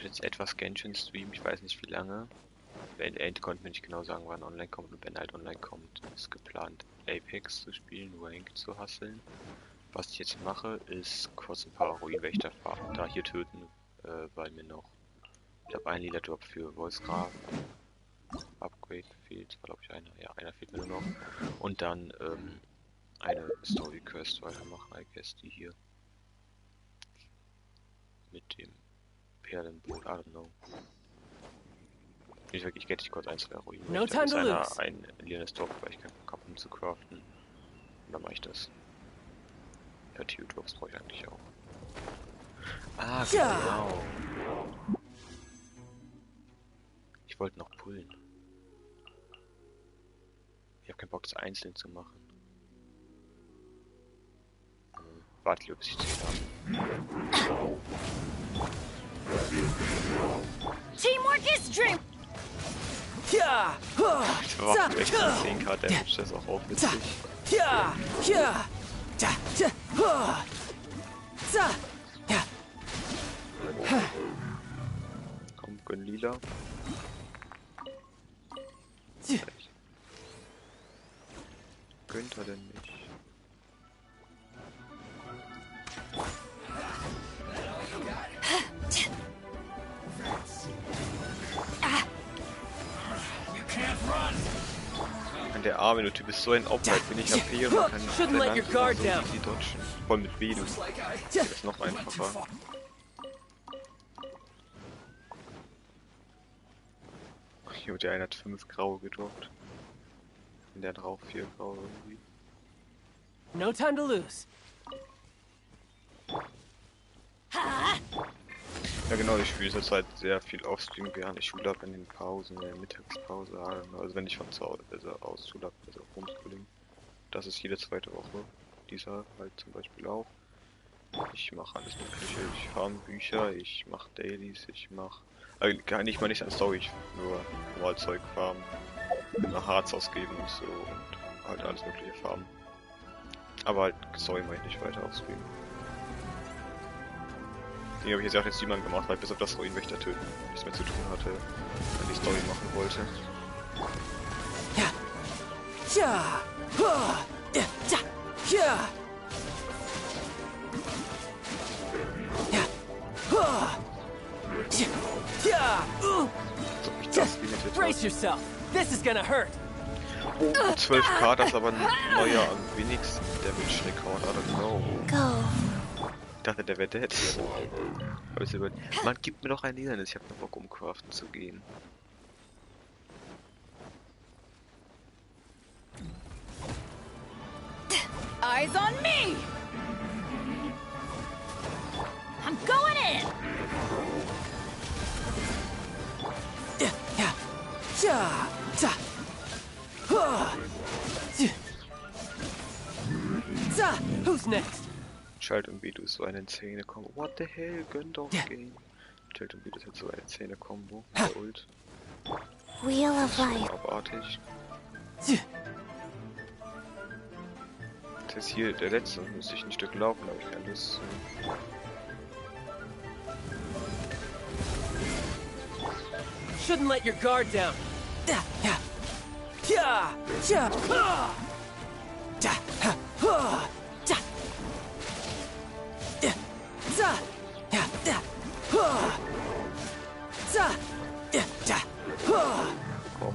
jetzt etwas Genshin streamen, ich weiß nicht wie lange. Wenn konnte mir nicht genau sagen, wann online kommt, und wenn halt online kommt, ist geplant Apex zu spielen, Rank zu hustlen. Was ich jetzt mache, ist kurz ein paar Ruinenwächter da hier töten, weil mir noch, ich habe einen lila Job für Voice Graph Upgrade fehlt, glaube ich einer, ja, einer fehlt mir nur noch. Und dann eine Story Quest weitermachen, I guess, die hier mit dem Perlenboot, I don't know. Ich gehe dich kurz ein, zwei Ruinen. No Da time ist to einer lose. ein lilanes Dorf, weil ich keinen Bock habe, um zu craften. Und dann mache ich das. Ja, T-Drops brauche ich eigentlich auch. Ah, genau. Ich wollte noch pullen. Ich habe keinen Bock, das einzeln zu machen. Warte lieber, bis ich 10 habe. Teamwork is dream. Ja. Das war echt 10k Damage, das ist auch witzig. Ja. Ja. Da. Ja. Za. Ja. Komm, gönn lila. Gönnt er denn nicht? Der arme Typ ist so ein Opfer, bin ich AP und man kann nicht so easy dodgen. Voll mit B, du. Das ist noch einfacher. Jo, der eine hat 5 Graue gedroppt. Und der drauf 4 Graue irgendwie. No time to lose. Ja genau, ich spiele zurzeit sehr viel Offstream, während ich Schule habe, in den Pausen, in der Mittagspause, also wenn ich von zu Hause aus Schule habe, also Homeschooling. Das ist jede zweite Woche, dieser halt zum Beispiel auch. Ich mache alles mögliche, ich farm Bücher, ich mache Dailies, ich mache, gar nicht mal nicht an Story, ich nur normal Zeug farmen, immer Harz ausgeben und so und halt alles mögliche farmen. Aber halt Story mache ich nicht weiter aufstreamen. Den habe ich jetzt auch jetzt niemand gemacht, weil bis auf das Ruinenwächter töten nichts mehr zu tun hatte, wenn die Story machen wollte. Ja. Ja. Ja. Ja. Ja. So, ich das limitiert Brace yourself. This is gonna hurt. Oh, 12k, das ist aber ein neuer, am wenigsten Damage-Rekord, I don't know. Go. Ich dachte, der wäre dead. Aber ist über... Man, gibt mir doch ein Hindernis, ich hab keinen Bock, um craften zu gehen. Eyes on me. I'm going in. Ja. Ja. Ja. Da. Za. Who's next? Schalt und Beat ist so eine Zähne-Kombo. What the hell, gönn doch Game. Schalt und Beat ist jetzt so eine Zähne-Kombo. Der Ult. Wheel of Life. Abartig. Das ist hier der letzte, müsste ich ein Stück laufen, habe ich keine Lust zu. Shouldn't let your guard down. Da. Ja. Ja. Ja. Da. Da. Za. Ja. Da. Za. Ja. Da. Komm.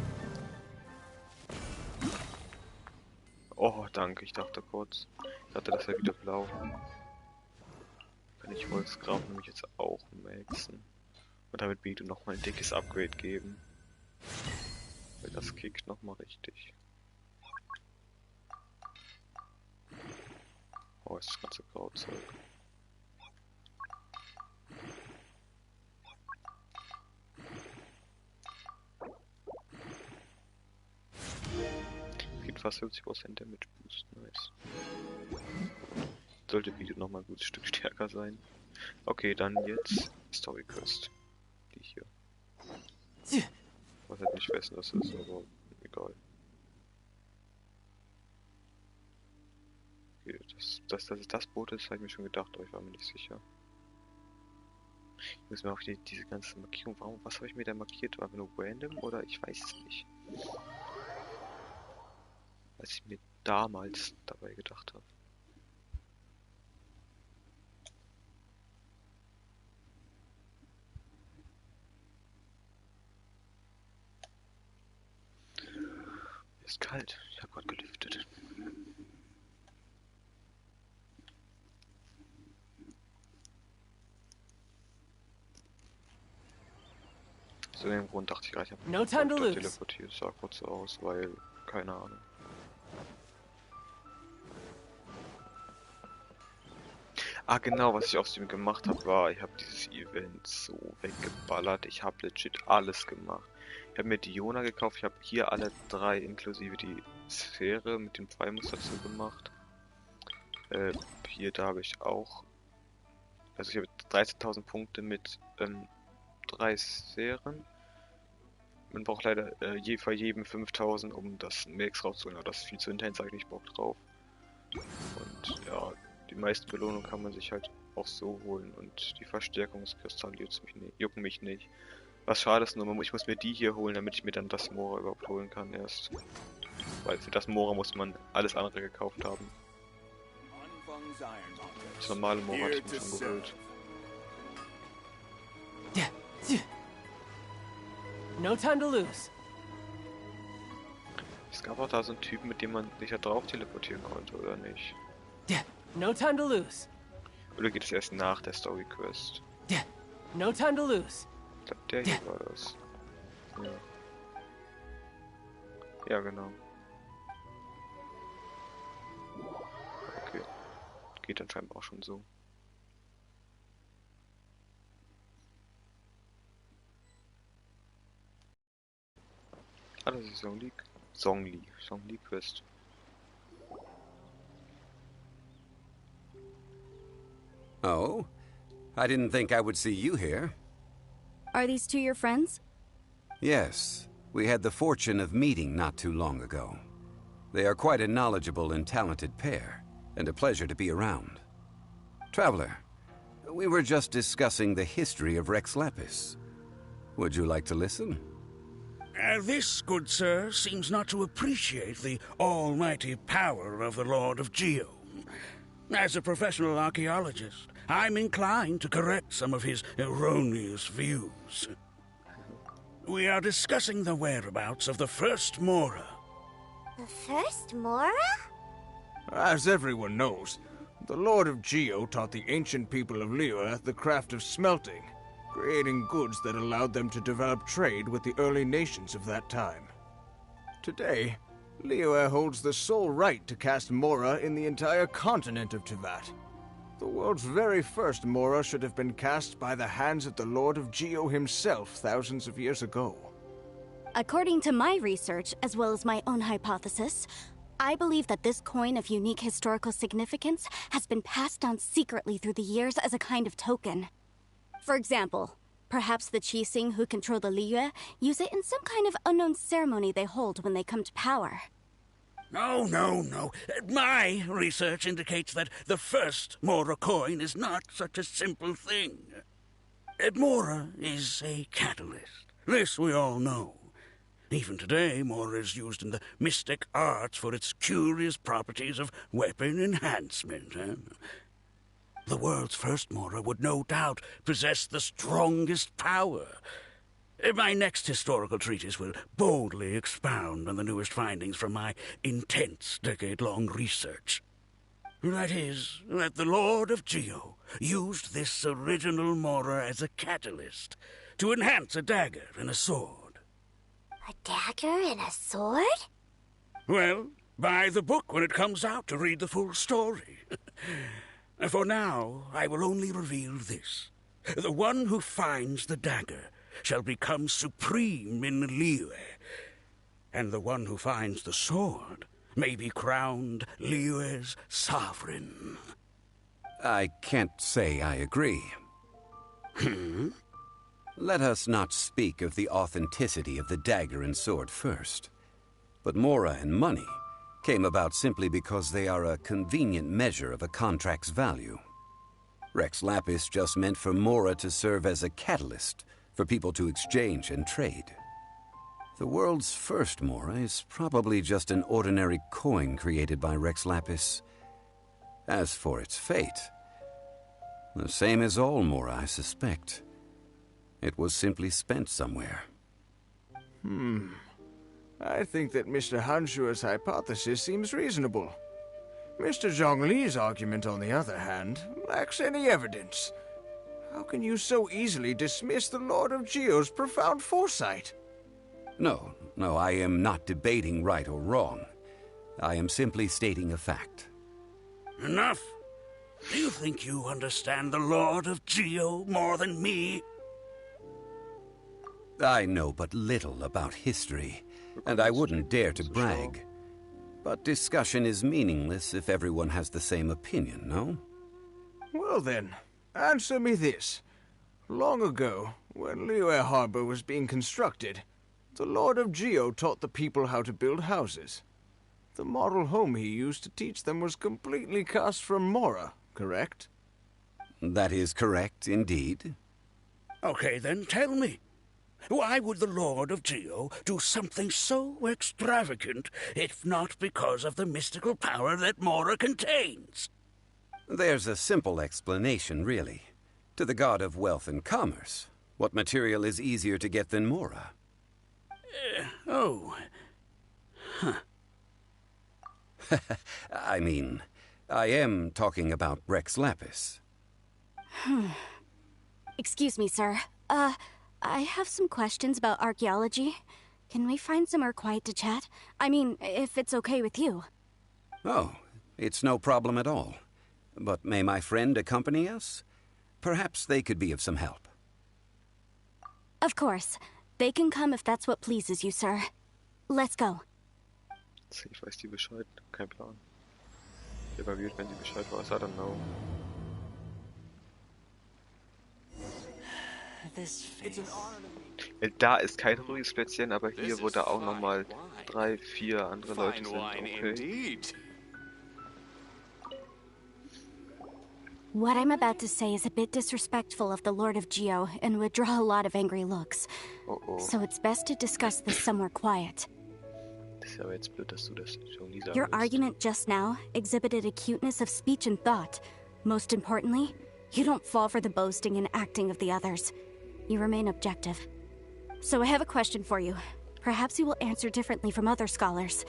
Oh, danke, ich dachte kurz. Ich dachte, das wäre wieder blau. Kann ich Wolfsgraf nämlich jetzt auch maxen. Und damit Beat nochmal ein dickes Upgrade geben. Weil das kickt nochmal richtig. Oh, ist das ganze Grauzeug. Kriegt fast 50% Damage Boost, nice. Sollte Beat nochmal ein gutes Stück stärker sein. Okay, dann jetzt Story Quest. Die hier. Ich weiß halt nicht, wessen das ist, aber egal. Okay, dass das Boot ist, habe ich mir schon gedacht, aber ich war mir nicht sicher. Ich muss mir auch diese ganze Markierung. Was habe ich mir da markiert? War nur random oder ich weiß es nicht. Was ich mir damals dabei gedacht habe. Ist kalt. Ich habe gerade gelüftet. Aus dem Grund dachte ich gleich, ich habe No time to lose. teleportiert. Sah kurz so aus, weil keine Ahnung. Ah genau, was ich auf Steam gemacht habe, war, ich habe dieses Event so weggeballert. Ich habe legit alles gemacht. Ich habe mir die Iona gekauft, ich habe hier alle 3 inklusive die Sphäre mit dem Pfeilmuster dazu gemacht. Hier, da habe ich auch, also ich habe 13.000 Punkte mit 3 Sphären. Man braucht leider bei jedem 5.000, um das Max rauszuholen, aber das ist viel zu intens, eigentlich Bock drauf. Und ja, die meisten Belohnungen kann man sich halt auch so holen und die Verstärkungskristalle jucken mich nicht. Was schade ist nur, ich muss mir die hier holen, damit ich mir dann das Mora überhaupt holen kann erst. Weil für das Mora muss man alles andere gekauft haben. Das normale Mora hatte ich mir schon geholt. No time to lose. Es gab auch da so einen Typen, mit dem man sich da drauf teleportieren konnte, oder nicht? No time to lose. Oder geht es erst nach der Story Quest? No time to lose. Ich glaube, der hier war das. Ja. Ja, genau. Okay. Geht dann scheinbar auch schon so. Ah, das ist Songli Quest. Oh? I didn't think I would see you here. Are these two your friends? Yes, we had the fortune of meeting not too long ago. They are quite a knowledgeable and talented pair, and a pleasure to be around. Traveler, we were just discussing the history of Rex Lapis. Would you like to listen? This, good sir, seems not to appreciate the almighty power of the Lord of Geo. As a professional archaeologist, I'm inclined to correct some of his erroneous views. We are discussing the whereabouts of the first Mora. The first Mora? As everyone knows, the Lord of Geo taught the ancient people of Liyue the craft of smelting, creating goods that allowed them to develop trade with the early nations of that time. Today, Liyue holds the sole right to cast Mora in the entire continent of Teyvat. The world's very first Mora should have been cast by the hands of the Lord of Geo himself thousands of years ago. According to my research, as well as my own hypothesis, I believe that this coin of unique historical significance has been passed down secretly through the years as a kind of token. For example, perhaps the Qixing who control the Liyue use it in some kind of unknown ceremony they hold when they come to power. No. My research indicates that the first Mora coin is not such a simple thing. Mora is a catalyst. This we all know. Even today, Mora is used in the mystic arts for its curious properties of weapon enhancement. The world's first Mora would no doubt possess the strongest power. My next historical treatise will boldly expound on the newest findings from my intense decade-long research. That is, that the Lord of Geo used this original Mora as a catalyst to enhance a dagger and a sword. A dagger and a sword? Well, buy the book when it comes out to read the full story. For now, I will only reveal this. The one who finds the dagger shall become supreme in Liyue, and the one who finds the sword may be crowned Liyue's sovereign. I can't say I agree. Let us not speak of the authenticity of the dagger and sword first. But Mora and money came about simply because they are a convenient measure of a contract's value. Rex Lapis just meant for Mora to serve as a catalyst for people to exchange and trade. The world's first Mora is probably just an ordinary coin created by Rex Lapis. As for its fate, the same as all Mora, I suspect. It was simply spent somewhere. I think that Mr. Hanshua's hypothesis seems reasonable. Mr. Zhongli's argument, on the other hand, lacks any evidence. How can you so easily dismiss the Lord of Geo's profound foresight? No, I am not debating right or wrong. I am simply stating a fact. Enough! Do you think you understand the Lord of Geo more than me? I know but little about history, and I wouldn't dare to brag. But discussion is meaningless if everyone has the same opinion, no? Well then, answer me this. Long ago, when Liyue Harbor was being constructed, the Lord of Geo taught the people how to build houses. The model home he used to teach them was completely cast from Mora, correct? That is correct, indeed. Okay, then tell me. Why would the Lord of Geo do something so extravagant, if not because of the mystical power that Mora contains? There's a simple explanation, really. To the god of wealth and commerce, what material is easier to get than Mora? I mean, I am talking about Rex Lapis. Excuse me, sir. I have some questions about archaeology. Can we find somewhere quiet to chat? I mean, if it's okay with you. Oh, it's no problem at all. But may my friend accompany us? Perhaps they could be of some help. Of course. They can come if that's what pleases you, sir. Let's go. Ich weiß die Bescheid, kein Plan. Wäre weird, wenn sie Bescheid weiß, I don't know. Da ist kein ruhiges Plätzchen, aber hier, wo da auch nochmal 3, 4 andere Leute sind, okay. What I'm about to say is a bit disrespectful of the Lord of Geo and would draw a lot of angry looks. So it's best to discuss this somewhere quiet. Das ist aber jetzt blöd, dass du das schon nie sagen Your willst. argument just now exhibited a cuteness of speech and thought. Most importantly, you don't fall for the boasting and acting of the others. You remain objective. So I have a question for you. Perhaps you will answer differently from other scholars.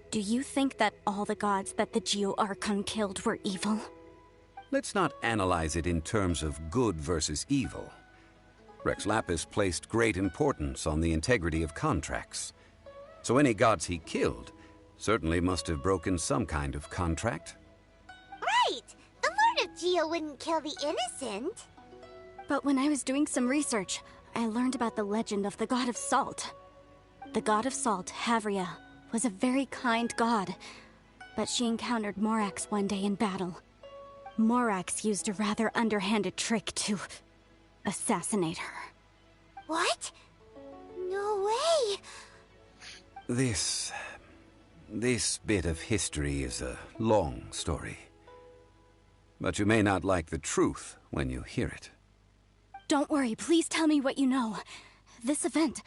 Do you think that all the gods that the Geo Archon killed were evil? Let's not analyze it in terms of good versus evil. Rex Lapis placed great importance on the integrity of contracts. So any gods he killed certainly must have broken some kind of contract. Right! The Lord of Geo wouldn't kill the innocent. But when I was doing some research, I learned about the legend of the god of salt. The god of salt, Havria, was a very kind god, but she encountered Morax one day in battle. Morax used a rather underhanded trick to assassinate her. What? No way! This bit of history is a long story. But you may not like the truth when you hear it. Don't worry, please tell me what you know. This event,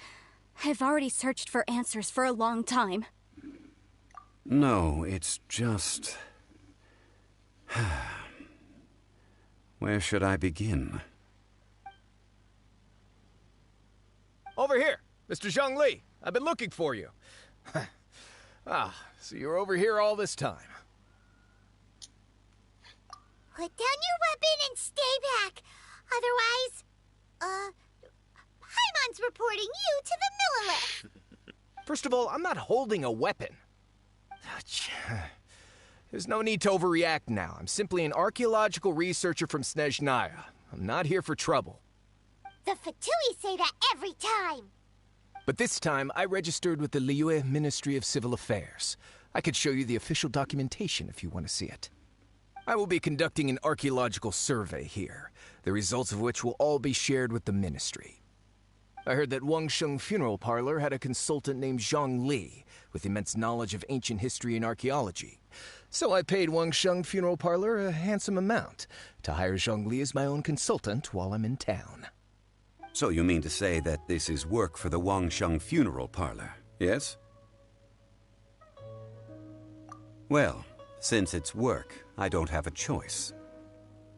I've already searched for answers for a long time. No, it's just... Where should I begin? Over here, Mr. Zhongli. I've been looking for you. So you're over here all this time. Put down your weapon and stay back. Otherwise, Paimon's reporting you to the Millelith. First of all, I'm not holding a weapon. There's no need to overreact now. I'm simply an archaeological researcher from Snezhnaya. I'm not here for trouble. The Fatui say that every time. But this time, I registered with the Liyue Ministry of Civil Affairs. I could show you the official documentation if you want to see it. I will be conducting an archaeological survey here, the results of which will all be shared with the ministry. I heard that Wangsheng Funeral Parlor had a consultant named Zhang Li, with immense knowledge of ancient history and archaeology. So I paid Wang Sheng Funeral Parlor a handsome amount to hire Zhongli as my own consultant while I'm in town. So you mean to say that this is work for the Wang Sheng Funeral Parlor, yes? Well, since it's work, I don't have a choice.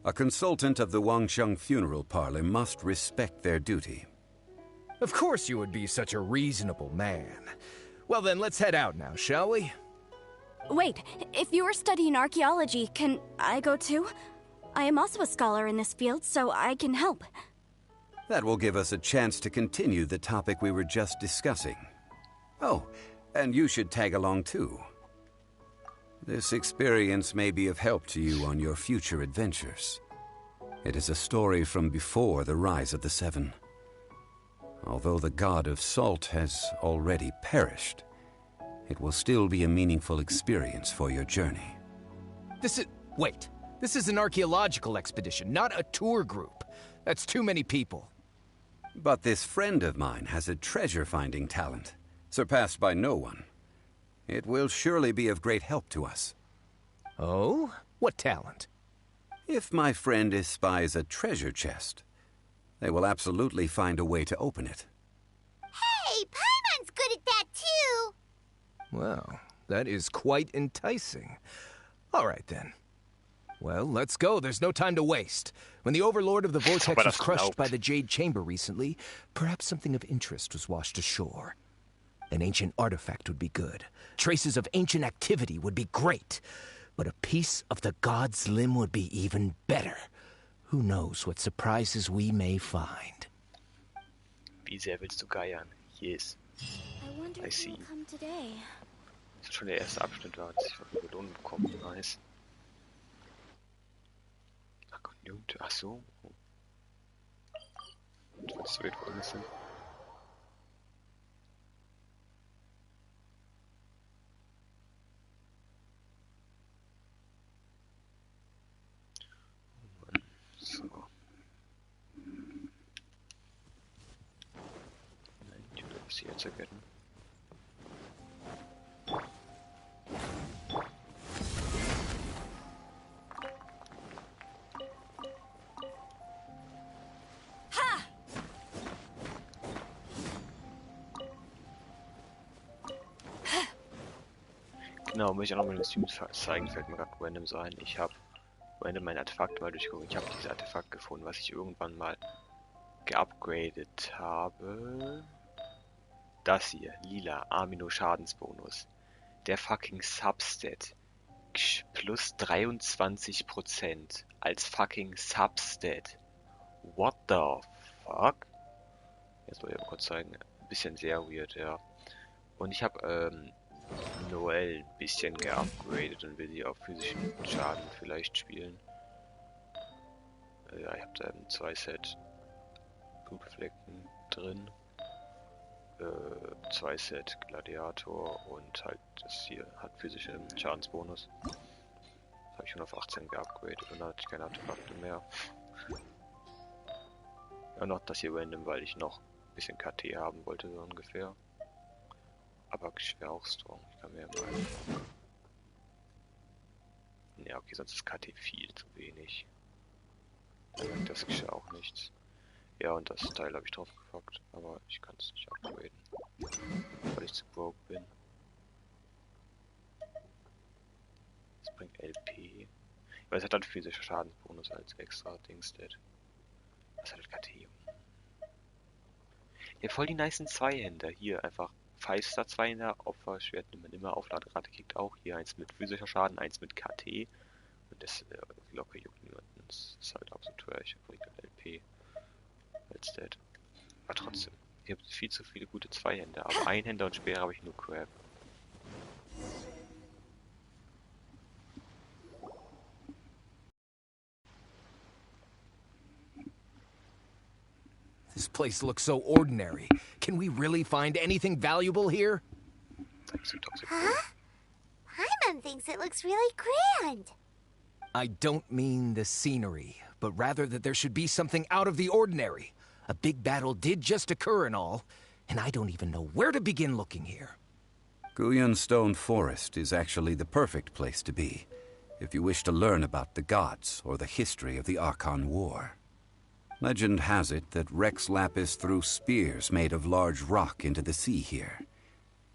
A consultant of the Wang Sheng Funeral Parlor must respect their duty. Of course you would be such a reasonable man. Well then, let's head out now, shall we? Wait, if you are studying archaeology, can I go too? I am also a scholar in this field, so I can help. That will give us a chance to continue the topic we were just discussing. Oh, and you should tag along too. This experience may be of help to you on your future adventures. It is a story from before the rise of the Seven. Although the god of salt has already perished, it will still be a meaningful experience for your journey. Wait. This is an archaeological expedition, not a tour group. That's too many people. But this friend of mine has a treasure-finding talent, surpassed by no one. It will surely be of great help to us. Oh? What talent? If my friend espies a treasure chest, they will absolutely find a way to open it. Hey, Paimon's good at that too! Well, that is quite enticing. All right then. Well, let's go. There's no time to waste. When the Overlord of the Vortex was crushed by the Jade Chamber recently, perhaps something of interest was washed ashore. An ancient artifact would be good. Traces of ancient activity would be great. But a piece of the god's limb would be even better. Who knows what surprises we may find. Wie sehr willst du geiern? Yes. I see. Das ist schon der erste Abschnitt, da hat sich was eine Belohnung bekommen. Nice. Ach so. Was wird wohl wissen? So. Nein, ich will das hier jetzt erkennen. Genau, möchte ich auch noch mal den Stream zeigen, fällt mir gerade random so ein. Ich habe random mein Artefakt mal durchgeguckt. Ich habe dieses Artefakt gefunden, was ich irgendwann mal geupgradet habe. Das hier, lila, Amino Schadensbonus. Der fucking Substat. Plus 23% als fucking Substat. What the fuck? Jetzt wollte ich mal kurz zeigen. Ein bisschen sehr weird, ja. Und ich habe, Noel ein bisschen geupgradet und will sie auf physischen Schaden vielleicht spielen. Ja, ich habe da 2 Set Blutflecken drin. 2 Set Gladiator und halt das hier hat physische Schadensbonus. Das habe ich schon auf 18 geupgradet und dann hatte ich keine Artefakte mehr. Ja, noch das hier random, weil ich noch ein bisschen KT haben wollte, so ungefähr. Aber ich wäre auch strong. Ich kann mir mal. Ja, okay, sonst ist KT viel zu wenig. Das ist auch nichts. Ja, und das Teil habe ich drauf gefackt, aber ich kann es nicht upgraden. Weil ich zu broke bin. Das bringt LP. Weil es hat dann physischer Schadensbonus als extra Dingstat. Was hat KT? Ja, voll die nicen Zweihänder. Hier einfach 5-Star Zweihänder, Opferschwert nimmt man immer, Aufladerate kriegt auch. Hier eins mit physischer Schaden, eins mit KT. Und das locker juckt niemanden. Das ist halt absolut teuer. Ich krieg halt LP als Stat. Aber trotzdem, ich habe viel zu viele gute Zweihänder. Aber Einhänder und Speer habe ich nur Crap. This place looks so ordinary. Can we really find anything valuable here? Huh? Paimon thinks it looks really grand. I don't mean the scenery, but rather that there should be something out of the ordinary. A big battle did just occur and all, and I don't even know where to begin looking here. Guyon Stone Forest is actually the perfect place to be if you wish to learn about the gods or the history of the Archon War. Legend has it that Rex Lapis threw spears made of large rock into the sea here,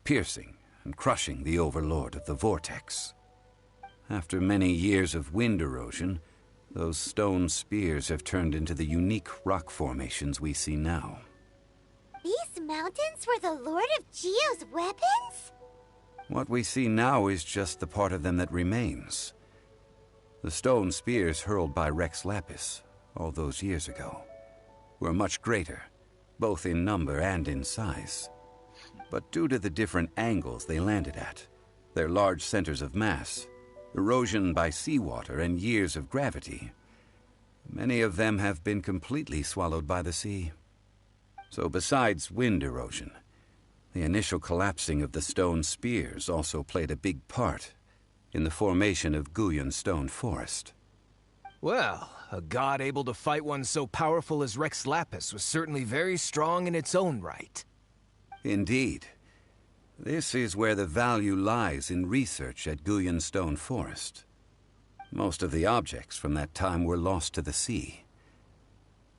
piercing and crushing the overlord of the vortex. After many years of wind erosion, those stone spears have turned into the unique rock formations we see now. These mountains were the Lord of Geo's weapons? What we see now is just the part of them that remains. The stone spears hurled by Rex Lapis all those years ago were much greater, both in number and in size. But due to the different angles they landed at, their large centers of mass, erosion by seawater, and years of gravity, many of them have been completely swallowed by the sea. So besides wind erosion, the initial collapsing of the stone spears also played a big part in the formation of Guyon Stone Forest. Well, a god able to fight one so powerful as Rex Lapis was certainly very strong in its own right. Indeed. This is where the value lies in research at Guyon Stone Forest. Most of the objects from that time were lost to the sea.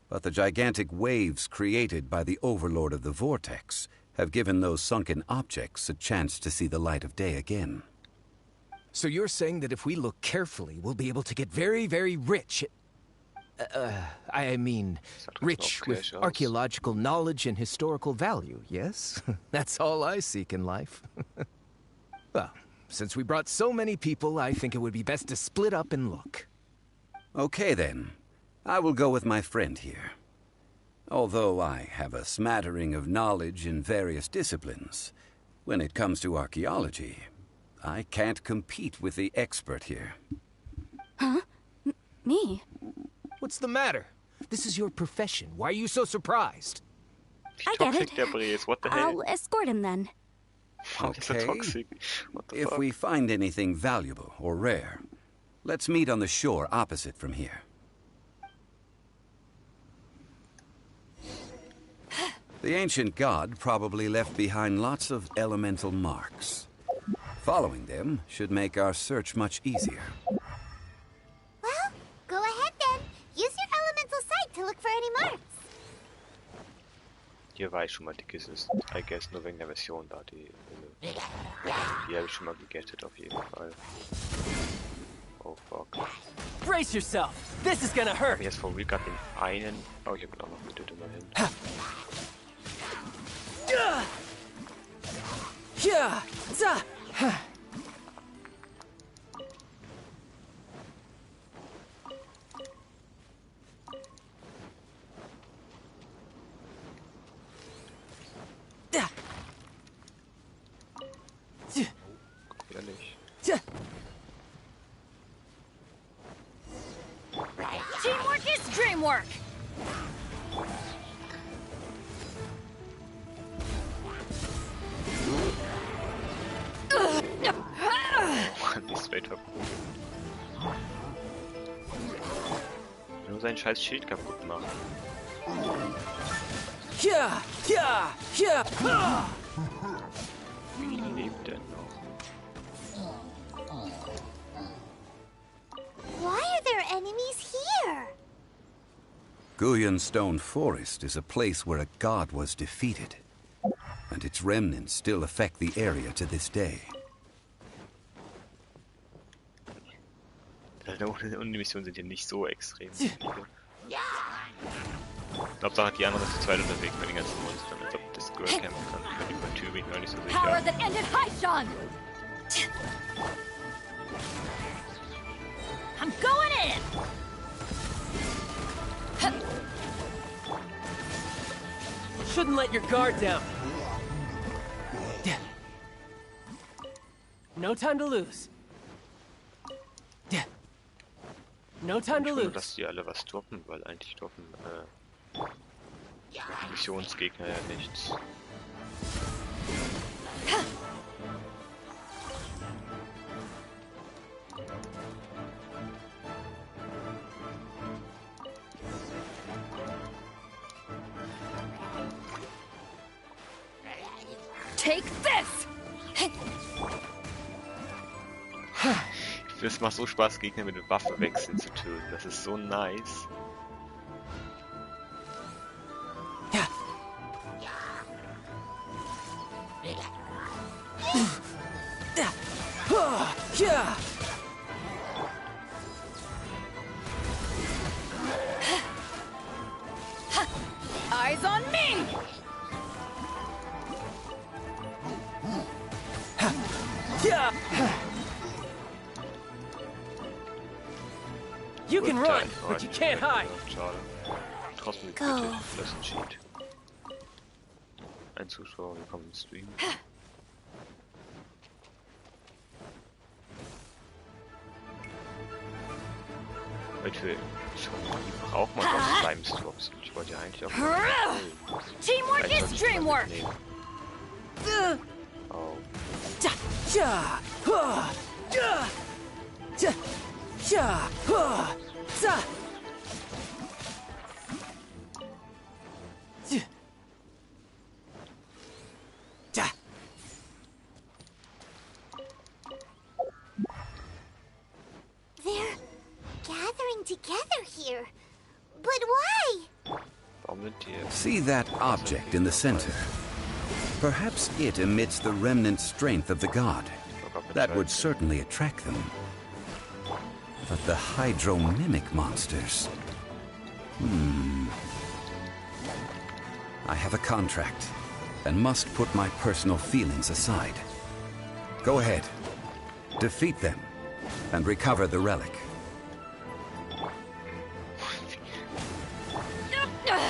But the gigantic waves created by the overlord of the vortex have given those sunken objects a chance to see the light of day again. So you're saying that if we look carefully, we'll be able to get very, very rich. I mean, rich with archaeological knowledge and historical value, yes? That's all I seek in life. Well, since we brought so many people, I think it would be best to split up and look. Okay then. I will go with my friend here. Although I have a smattering of knowledge in various disciplines, when it comes to archaeology, I can't compete with the expert here. Huh? Me? What's the matter? This is your profession. Why are you so surprised? I get it. Der Brees, what the hell? I'll escort him then. Okay. Toxic. What the If fuck? we find anything valuable or rare, let's meet on the shore opposite from here. The ancient god probably left behind lots of elemental marks. Following them should make our search much easier. Well, go ahead then. Use your elemental sight to look for any marks. Hier war ich schon mal dickes ist. I guess nur wegen der Version da, die habe ich schon mal gegettet auf jeden Fall. Oh fuck. Brace yourself. This is gonna hurt. Aber jetzt for real gerade den einen. Oh, ich hab ihn auch noch mit immerhin. Yeah. Oder nicht? Teamwork is dreamwork! Die straight up. Nur sein scheiß Schild kaputt machen. Yeah. Wie lebt denn noch? Why are there enemies here? Guyon Stone Forest is a place where a god was defeated, and its remnants still affect the area to this day. Und die Missionen sind hier nicht so extrem. Hauptsache die anderen sind zu zweit unterwegs bei den ganzen Monstern, als ob das Girl campen kann. Bin ich bei Thüringen noch nicht so Power sicher. that ended Haishan! I'm going in! Shouldn't let your guard down. No time to lose. No time to Ich hoffe, lose. dass die alle was droppen, weil eigentlich droppen Missionsgegner ja nichts. Take this! Es macht so Spaß, Gegner mit der Waffe wechseln zu töten. Das ist so nice. Ja. Ja. Eyes on me! Yeah. You can Gut, run, dann but you can't hide. Schade. Trotzdem Go. bitte, das ist ein Cheat. Ein Zuschauer, willkommen im Stream. Wie braucht man das Slime-Swaps? Ich wollte ja eigentlich auch... Teamwork is dreamwork! Oh. Ja. Ja. Ja. Ja. Ja. Ja. Ja. They're gathering together here. But why? Warum sind die... See that object in the center? Perhaps it emits the remnant strength of the god. That would certainly attract them. But the hydro-mimic monsters... I have a contract, and must put my personal feelings aside. Go ahead. Defeat them, and recover the relic.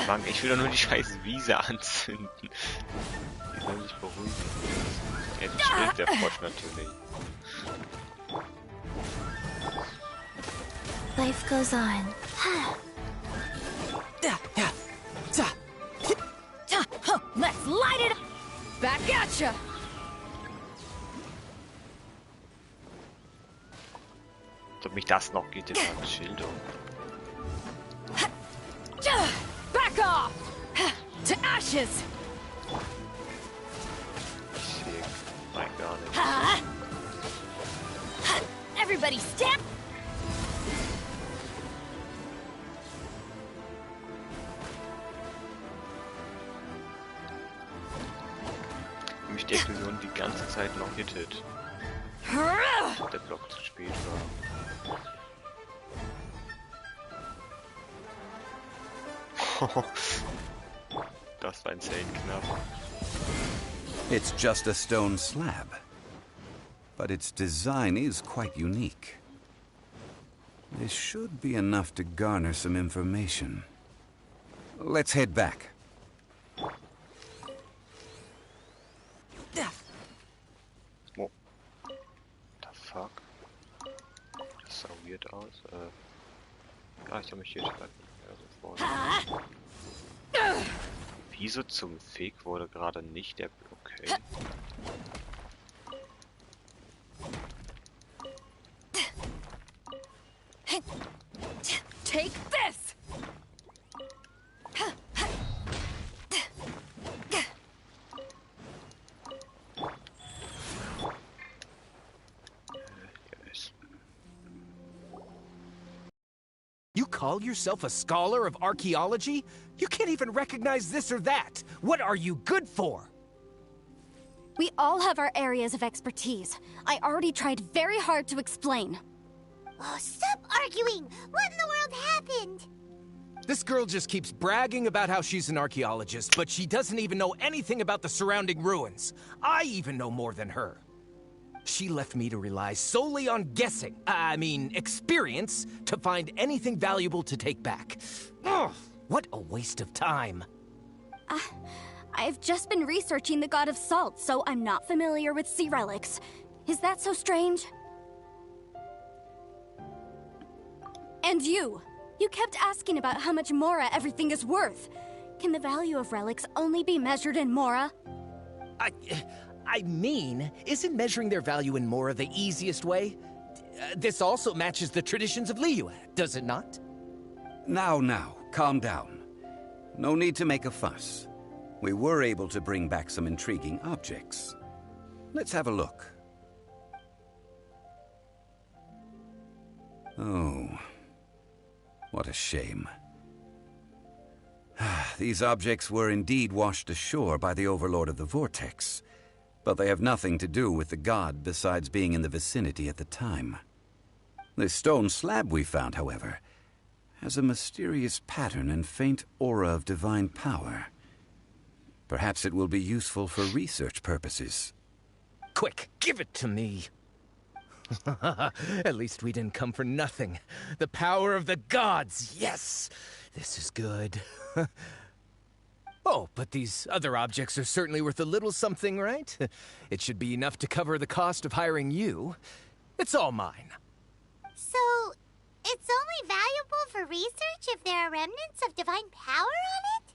Mann, ich will doch nur die scheiß Wiese anzünden. Die sollen sich beruhigen. Jetzt schlägt der Frosch natürlich. Life goes on. Ja. Ja. Ja. Let's light it up! Back at ya! Als ob mich das noch geht, jetzt an Schilderung. Back off! To ashes! Ich sehe rein gar nicht. Everybody stand! Mich die Explosion die ganze Zeit noch hittet. Der Block zu spät war. Das war insane knapp. It's just a stone slab. But its design is quite unique. This should be enough to garner some information. Let's head back. Oh. The fuck? Das sah weird aus. Ja, ich habe mich hier schon so vorne. Wieso zum Fick wurde gerade nicht der... Okay. Take this! Yes. You call yourself a scholar of archaeology? You can't even recognize this or that. What are you good for? We all have our areas of expertise. I already tried very hard to explain. Oh, stop arguing! What in the world happened? This girl just keeps bragging about how she's an archaeologist, but she doesn't even know anything about the surrounding ruins. I even know more than her. She left me to rely solely on guessing, experience, to find anything valuable to take back. Ugh, what a waste of time. I've just been researching the god of salt, so I'm not familiar with sea relics. Is that so strange? And you kept asking about how much Mora everything is worth. Can the value of relics only be measured in Mora? Isn't measuring their value in Mora the easiest way? This also matches the traditions of Liyue, does it not? Now, calm down. No need to make a fuss. We were able to bring back some intriguing objects. Let's have a look. Oh, what a shame. These objects were indeed washed ashore by the Overlord of the Vortex, but they have nothing to do with the god besides being in the vicinity at the time. This stone slab we found, however, has a mysterious pattern and faint aura of divine power. Perhaps it will be useful for research purposes. Quick, give it to me. At least we didn't come for nothing. The power of the gods, yes! This is good. Oh, but these other objects are certainly worth a little something, right? It should be enough to cover the cost of hiring you. It's all mine. So, it's only valuable for research if there are remnants of divine power on it?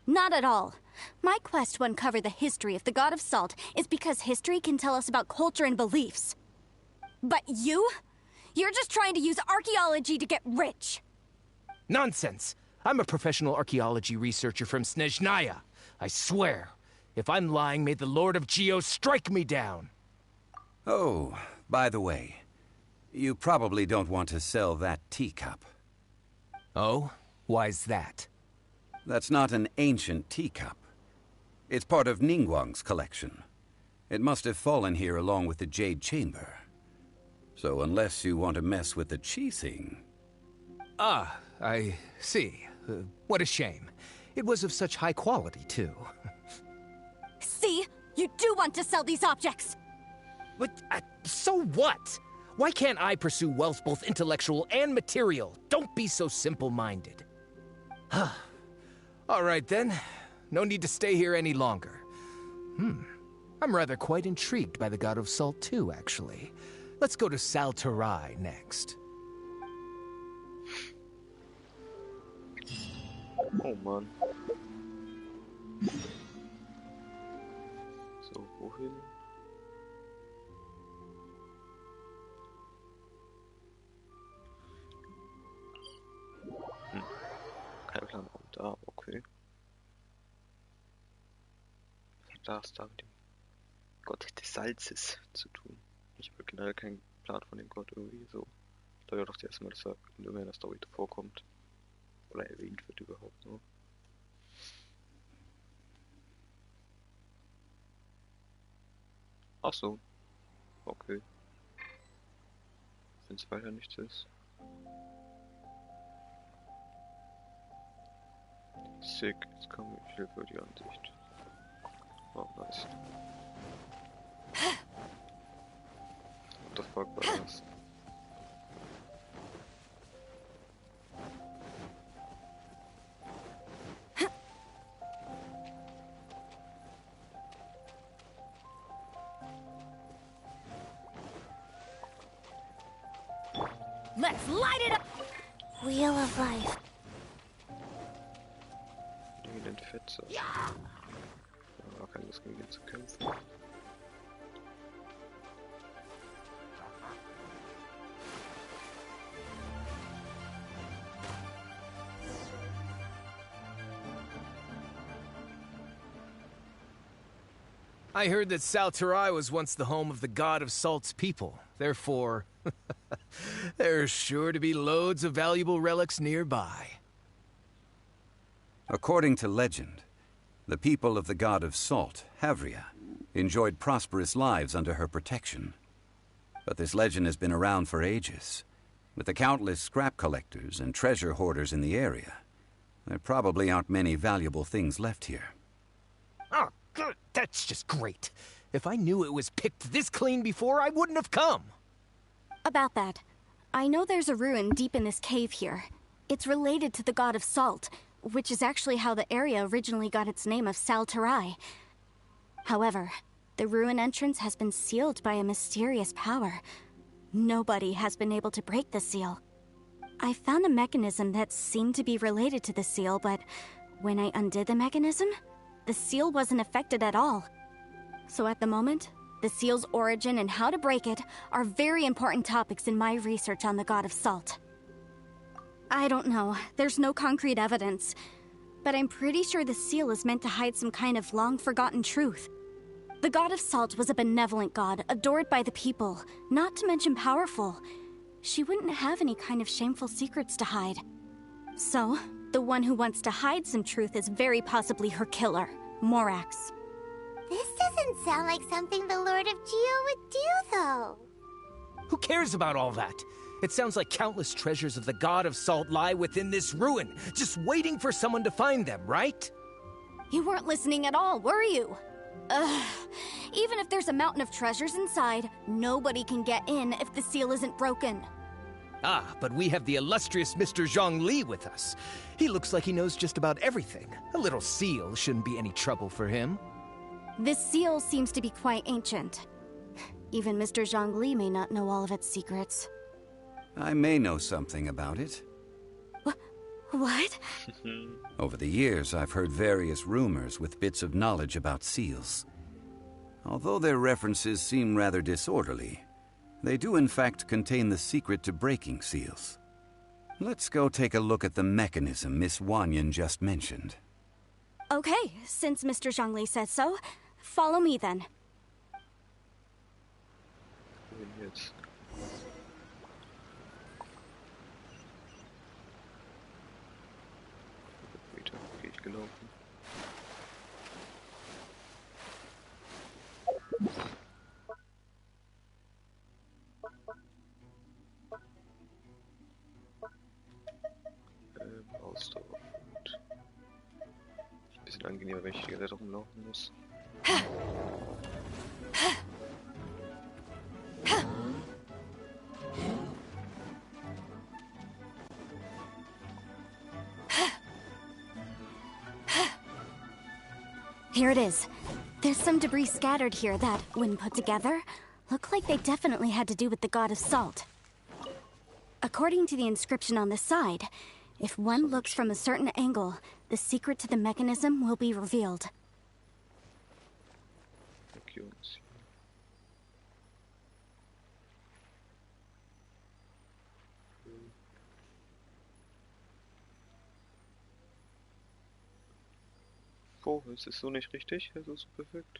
Not at all. My quest to uncover the history of the God of Salt is because history can tell us about culture and beliefs. But you? You're just trying to use archaeology to get rich. Nonsense! I'm a professional archaeology researcher from Snezhnaya. I swear, if I'm lying, may the Lord of Geo strike me down. Oh, by the way, you probably don't want to sell that teacup. Oh? Why's that? That's not an ancient teacup. It's part of Ningguang's collection. It must have fallen here along with the Jade Chamber. So unless you want to mess with the Qixing... Ah, I see. What a shame. It was of such high quality, too. See? You do want to sell these objects! But, so what? Why can't I pursue wealth both intellectual and material? Don't be so simple-minded. All right, then. No need to stay here any longer. I'm rather quite intrigued by the God of Salt, too, actually. Let's go to Saltarai next. Oh Mann. So, wohin? Kein Plan, warum da, okay. Was hat das da mit dem Gott des Salzes zu tun? Ich habe generell keinen Plan von dem Gott irgendwie so. Ich glaube doch erstmal, dass er in irgendeiner Story vorkommt. Oder erwähnt wird überhaupt nur. Ach so. Okay. Wenn es weiter nichts ist. Sick, jetzt kommen wir viel für die Ansicht. Oh, nice. What the fuck war das? Let's light it up! Wheel of Life. Den Fetzer. Ja, keine Lust gegen den zu kämpfen. I heard that Saltarai was once the home of the God of Salt's people. Therefore, there's sure to be loads of valuable relics nearby. According to legend, the people of the God of Salt, Havria, enjoyed prosperous lives under her protection. But this legend has been around for ages. With the countless scrap collectors and treasure hoarders in the area, there probably aren't many valuable things left here. Oh, good. That's just great. If I knew it was picked this clean before, I wouldn't have come. About that, I know there's a ruin deep in this cave here. It's related to the God of Salt, which is actually how the area originally got its name of Saltarai. However, the ruin entrance has been sealed by a mysterious power. Nobody has been able to break the seal. I found a mechanism that seemed to be related to the seal, but when I undid the mechanism, the seal wasn't affected at all. So at the moment, the seal's origin and how to break it are very important topics in my research on the God of Salt. I don't know, there's no concrete evidence, but I'm pretty sure the seal is meant to hide some kind of long-forgotten truth. The god of salt was a benevolent god, adored by the people, not to mention powerful. She wouldn't have any kind of shameful secrets to hide. So, the one who wants to hide some truth is very possibly her killer, Morax. This doesn't sound like something the Lord of Geo would do, though. Who cares about all that? It sounds like countless treasures of the god of salt lie within this ruin, just waiting for someone to find them, right? You weren't listening at all, were you? Ugh. Even if there's a mountain of treasures inside, nobody can get in if the seal isn't broken. Ah, but we have the illustrious Mr. Zhongli with us. He looks like he knows just about everything. A little seal shouldn't be any trouble for him. This seal seems to be quite ancient. Even Mr. Zhongli may not know all of its secrets. I may know something about it. What? Over the years, I've heard various rumors with bits of knowledge about seals. Although their references seem rather disorderly, they do in fact contain the secret to breaking seals. Let's go take a look at the mechanism Miss Wanyan just mentioned. Okay, since Mr. Zhongli says so, follow me then. Jetzt. Meter bin ich gelaufen. Ausdauer. Gut. Ein bisschen angenehmer, wenn ich die ganze Zeit rumlaufen muss. Here it is. There's some debris scattered here that, when put together, look like they definitely had to do with the god of salt. According to the inscription on the side, if one looks from a certain angle, the secret to the mechanism will be revealed. Oh, ist es so nicht richtig? Also so perfekt.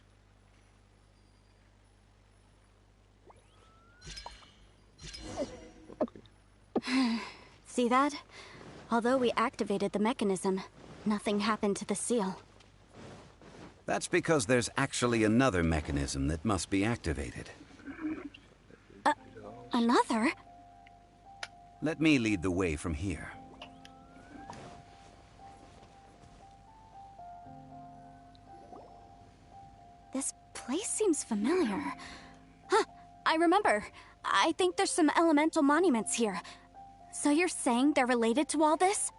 Okay. See that? Although we activated the mechanism, nothing happened to the seal. That's because there's actually another mechanism that must be activated. Another? Let me lead the way from here. This place seems familiar. Huh, I remember. I think there's some elemental monuments here. So you're saying they're related to all this?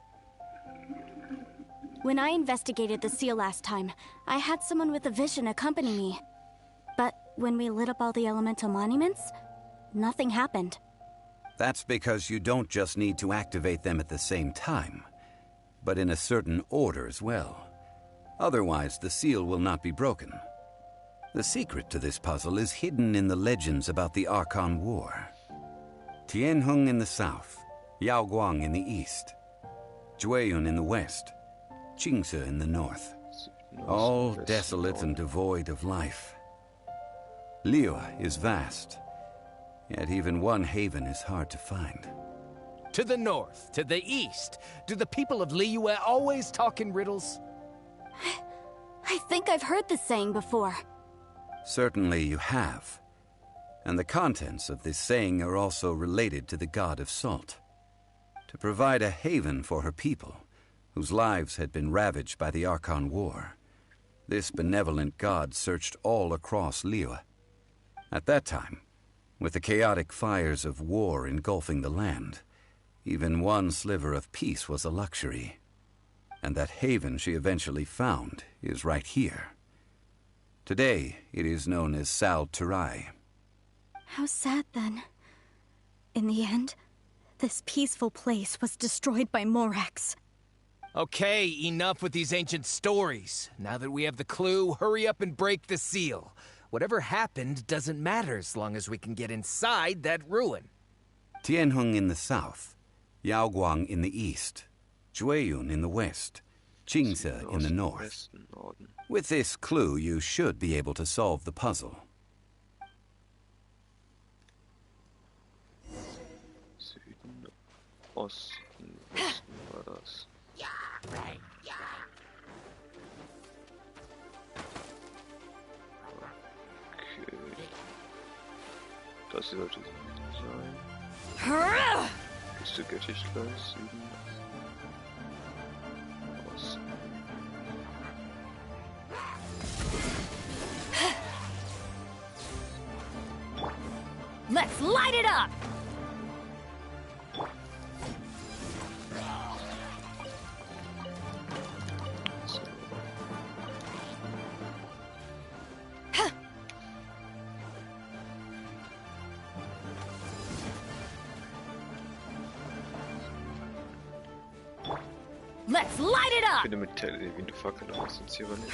When I investigated the seal last time, I had someone with a vision accompany me. But when we lit up all the elemental monuments, nothing happened. That's because you don't just need to activate them at the same time, but in a certain order as well. Otherwise, the seal will not be broken. The secret to this puzzle is hidden in the legends about the Archon War. Tianheng in the south, Yaoguang in the east, Jueyun in the west, Qingce in the north. All desolate and devoid of life. Liyue is vast, yet even one haven is hard to find. To the north, to the east. Do the people of Liyue always talk in riddles? I think I've heard this saying before. Certainly you have. And the contents of this saying are also related to the god of salt. To provide a haven for her people, whose lives had been ravaged by the Archon War, this benevolent god searched all across Liyue. At that time, with the chaotic fires of war engulfing the land, even one sliver of peace was a luxury. And that haven she eventually found is right here. Today, it is known as Sal Turai. How sad, then. In the end, this peaceful place was destroyed by Morax. Okay, enough with these ancient stories. Now that we have the clue, hurry up and break the seal. Whatever happened doesn't matter as long as we can get inside that ruin. Tianheng in the south, Yaoguang in the east, Jueyun in the west, Jingse in the north. Westen, Norden. With this clue, you should be able to solve the puzzle. Süden, Osten, Westen war das. Okay. Das sollte sein. Küste Göttichgleich, Süden, Osten. Let's light it up! So. Let's light it Ich up! finde mit der Windfackel aus jetzt hier aber nicht.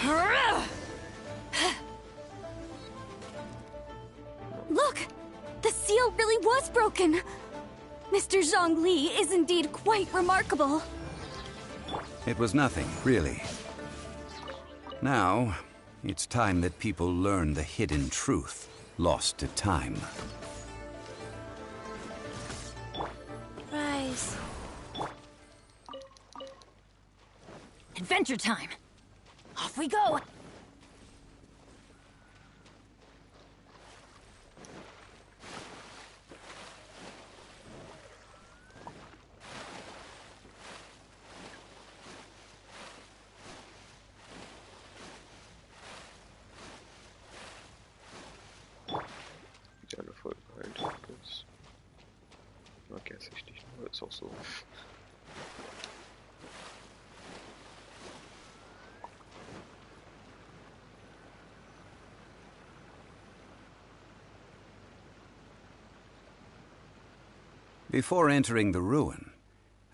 Look! The seal really was broken! Mr. Zhongli is indeed quite remarkable. It was nothing, really. Now, it's time that people learn the hidden truth, lost to time. Rise. Adventure time! Off we go! Die alle voll geheilt. Das mag er sich nicht, aber ist auch so. Before entering the ruin,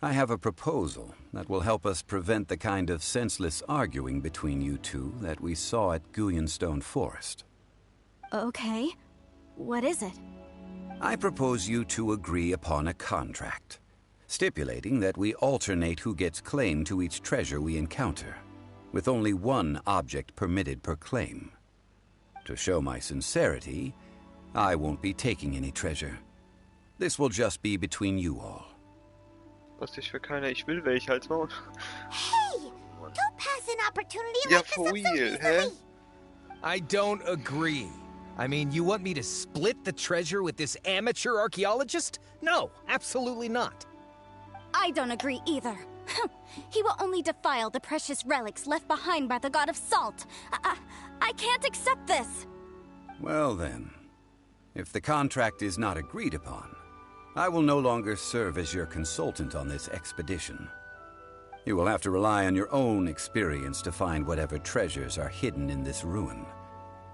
I have a proposal that will help us prevent the kind of senseless arguing between you two that we saw at Guyenstone Forest. Okay. What is it? I propose you two agree upon a contract, stipulating that we alternate who gets claim to each treasure we encounter, with only one object permitted per claim. To show my sincerity, I won't be taking any treasure. This will just be between you all. Was ich für keiner, ich will welche als Maul. Hey! Don't pass an opportunity Ja, like this for up so real, hä? easily. I don't agree. I mean, you want me to split the treasure with this amateur archaeologist? No, absolutely not. I don't agree either. He will only defile the precious relics left behind by the god of salt. I can't accept this. Well then, if the contract is not agreed upon, I will no longer serve as your consultant on this expedition. You will have to rely on your own experience to find whatever treasures are hidden in this ruin,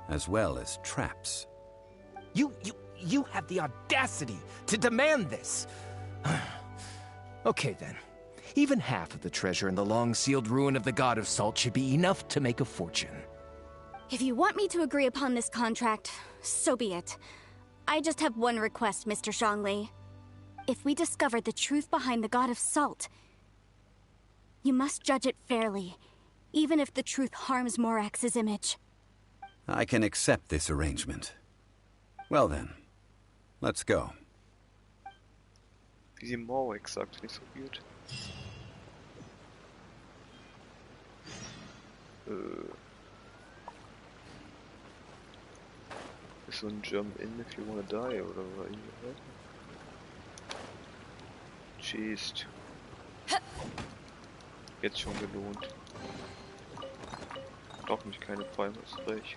as well as traps. You have the audacity to demand this. Okay then. Even half of the treasure in the long-sealed ruin of the God of Salt should be enough to make a fortune. If you want me to agree upon this contract, so be it. I just have one request, Mr. Zhongli. If we discover the truth behind the God of Salt, you must judge it fairly, even if the truth harms Morax's image. I can accept this arrangement. Well then, let's go. Wie sie Morwick sagt, nicht so gut. Ist so ein Jump in if you wanna die oder was? Jeez. Jetzt schon gelohnt. Doch nicht keine Palme, ist recht.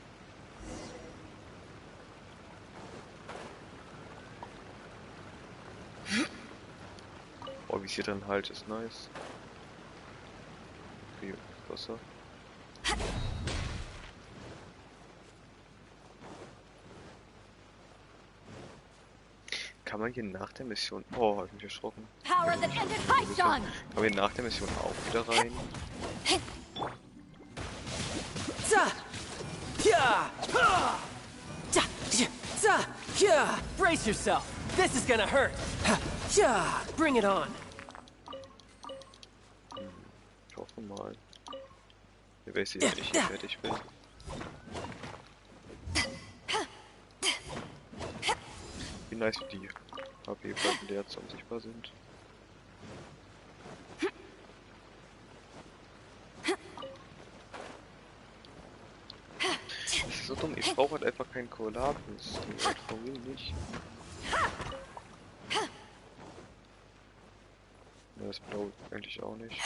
Oh, wie sie dann halt, ist nice. Wie Wasser. Kann man hier nach der Mission... Oh, hab ich mich erschrocken. Power that ended Python! Kann man hier nach der Mission auch wieder rein? Brace yourself. This is gonna hurt. Bring it on. Ich hoffe mal. Ihr wisst ja, wenn ich hier fertig bin. Wie nice die HP-Platten, die jetzt unsichtbar sind. Das ist so dumm, ich brauche halt einfach keinen Kollatus. Warum nicht? Ja, das Blau eigentlich auch nicht.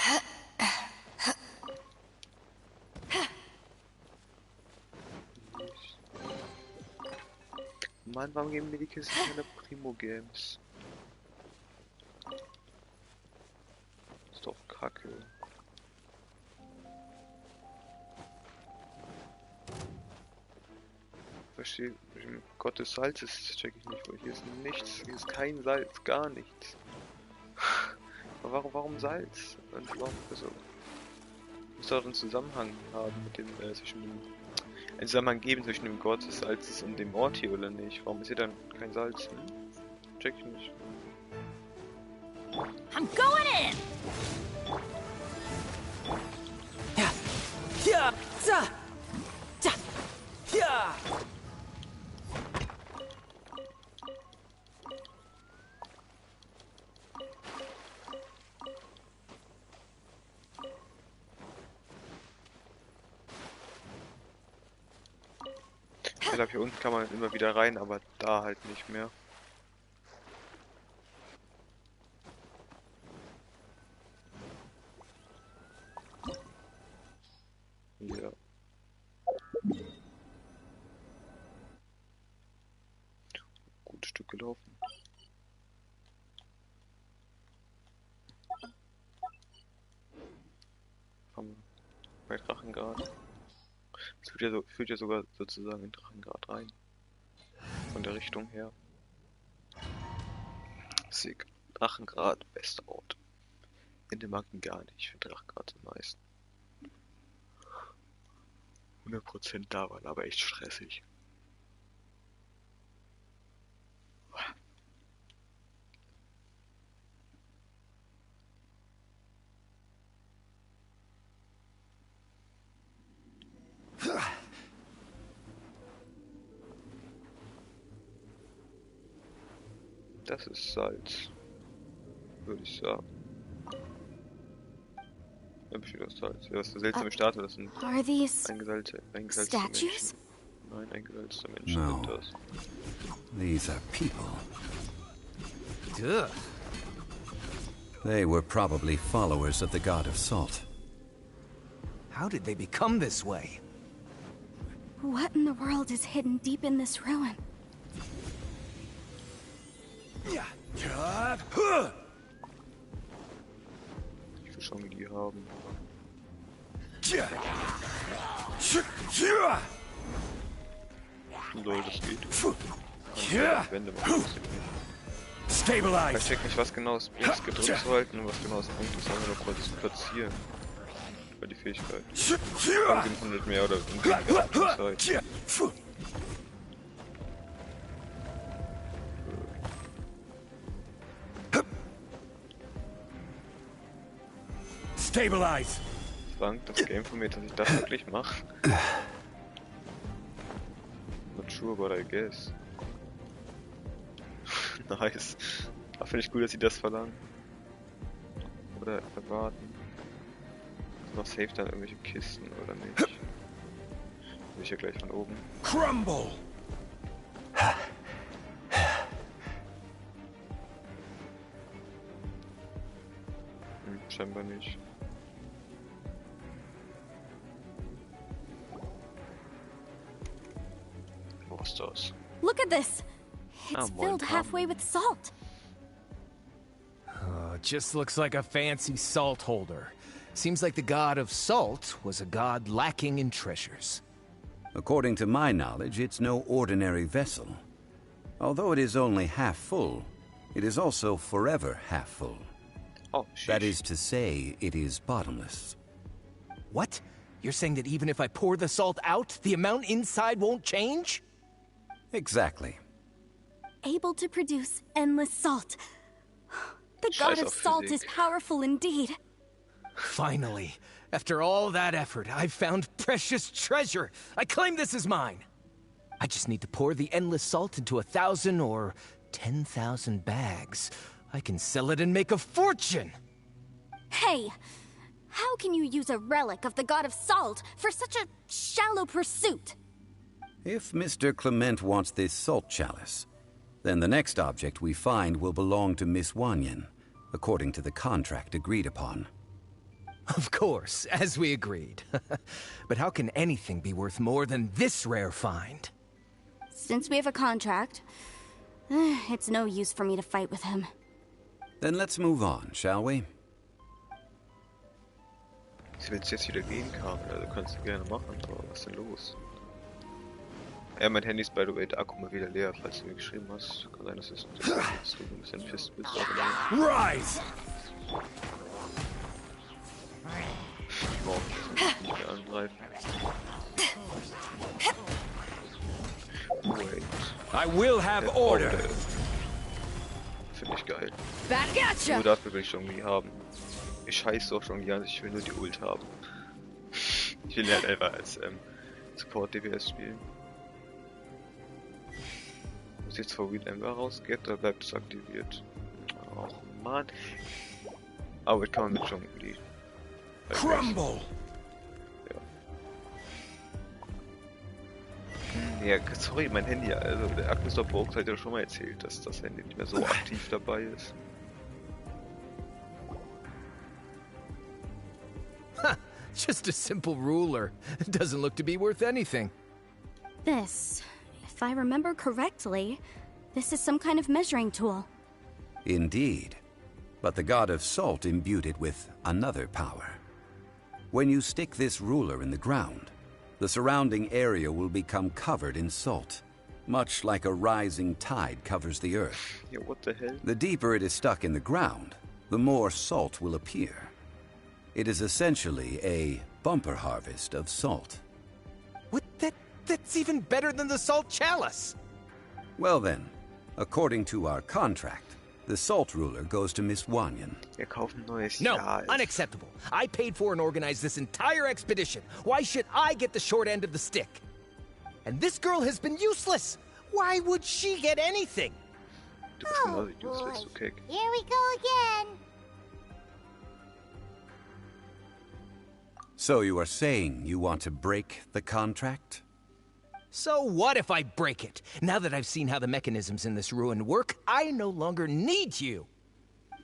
Mann, warum geben mir die Kiste keine Primo-Games? Ist doch kacke. Verstehe, Gott des Salzes, das check ich nicht, weil hier ist nichts, hier ist kein Salz, gar nichts. Aber warum Salz? Und warum, also, muss doch einen Zusammenhang haben mit dem, zwischen dem, einen Zusammenhang geben zwischen dem Gott des Salzes und dem Ort hier, oder nicht? Warum ist hier dann kein Salz? Check ich nicht. I'm going in! Ja. Ja. Da. Da. Ja. Ich glaube, hier unten kann man immer wieder rein, aber da halt nicht mehr. Ja. Gutes Stück gelaufen. Bei Drachengrad. Es führt ja sogar sozusagen in Drachengrad rein. Von der Richtung her. Sick. Drachengrad, bester Ort. Ende mag ihn gar nicht. Ich finde Drachengrad am meisten. 100% da waren, aber echt stressig. Das ist Salz, würde ich sagen. Ja, bestimmt das Salz. Ja, das ist eine seltsame Statue, das sind Are these eingesalzte statues? Menschen. Nein, eingesalzte Menschen sind das. These are people. Duh. They were probably followers of the god of salt. How did they become this way? What in the world is hidden deep in this ruin? Ich will schauen, wie die haben. Lol, das geht. Wände machen das nicht. Ich check nicht, was genau es bringt, gedrückt zu halten und was genau es bringt, das einfach nur kurz zu platzieren. Bei die Fähigkeit. Von dem 100 mehr oder weniger Zeit. Stabilize. Dank das Game von mir, dass ich das wirklich mache. Not sure, but I guess. Nice. Aber finde ich gut, dass sie das verlangen. Oder erwarten. Ist noch safe dann irgendwelche Kisten oder nicht? Will ich ja gleich von oben. Crumble. Scheinbar nicht. Wo ist das? Look at this. It's filled halfway with salt. Oh, it just looks like a fancy salt holder. Seems like the god of salt was a god lacking in treasures. According to my knowledge, it's no ordinary vessel. Although it is only half full, it is also forever half full. Oh, that is to say, it is bottomless. What? You're saying that even if I pour the salt out, the amount inside won't change? Exactly. Able to produce endless salt. The god of salt is powerful indeed. Finally, after all that effort, I've found precious treasure. I claim this as mine. I just need to pour the endless salt into 1,000 or 10,000 bags. I can sell it and make a fortune! Hey! How can you use a relic of the god of salt for such a shallow pursuit? If Mr. Clement wants this salt chalice, then the next object we find will belong to Miss Wanyan, according to the contract agreed upon. Of course, as we agreed. But how can anything be worth more than this rare find? Since we have a contract, it's no use for me to fight with him. Then let's move on, shall we? Wenn es jetzt wieder gehen kann, also kannst du gerne machen, aber was ist denn los? Ja, mein Handy ist by the way der Akku mal wieder leer, falls du mir geschrieben hast. Kann sein, dass du ein bisschen fest bist. Rise! Morgen nicht mehr angreifen. Wait. I will have order. Finde ich geil. Back at ya! Nur dafür will ich irgendwie haben. Ich scheiße auch schon an, ich will nur die Ult haben. Ich will halt einfach als Support DPS spielen. Muss jetzt vor Real Ember rausgeht, da bleibt es aktiviert. Och man. Aber jetzt kann man mit Jongleren. Crumble! Ja, sorry, mein Handy, also der Akku ist doch broke, hat ja schon mal erzählt, dass das Handy nicht mehr so aktiv dabei ist. Ha! Just a simple ruler. It doesn't look to be worth anything. This, if I remember correctly, this is some kind of measuring tool. Indeed. But the god of salt imbued it with another power. When you stick this ruler in the ground, the surrounding area will become covered in salt, much like a rising tide covers the earth. Yeah, what the hell? The deeper it is stuck in the ground, the more salt will appear. It is essentially a bumper harvest of salt. What? That's even better than the salt chalice! Well then, according to our contract, the salt ruler goes to Miss Wanyan. Wir kaufen neues No, Jahr. unacceptable. I paid for and organized this entire expedition. Why should I get the short end of the stick? And this girl has been useless. Why would she get anything? Du bist genauso useless, du Keck. Here we go again. So you are saying you want to break the contract? So what if I break it? Now that I've seen how the mechanisms in this ruin work, I no longer need you.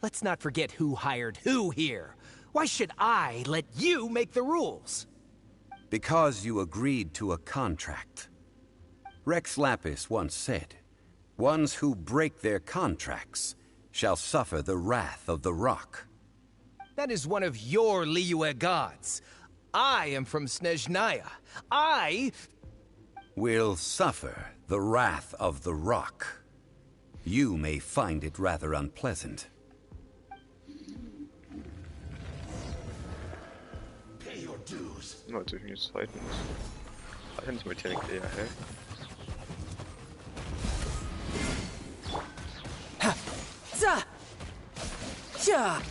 Let's not forget who hired who here. Why should I let you make the rules? Because you agreed to a contract. Rex Lapis once said, "Ones who break their contracts shall suffer the wrath of the rock." That is one of your Liyue gods. I am from Snezhnaya. I will suffer the wrath of the rock. You may find it rather unpleasant. Pay your dues. Nur natürlich nicht zweitens. Hat nicht mit Technik eher, hä?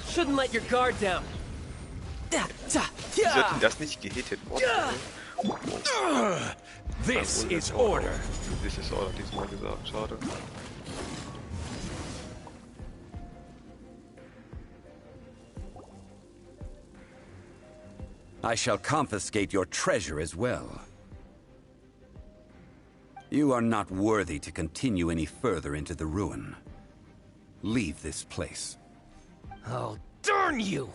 Shouldn't let your guard down. Wieso hat denn das nicht gehittet? This is order. This is order, diesmal gesagt, schade. I shall confiscate your treasure as well. You are not worthy to continue any further into the ruin. Leave this place. Oh, darn you!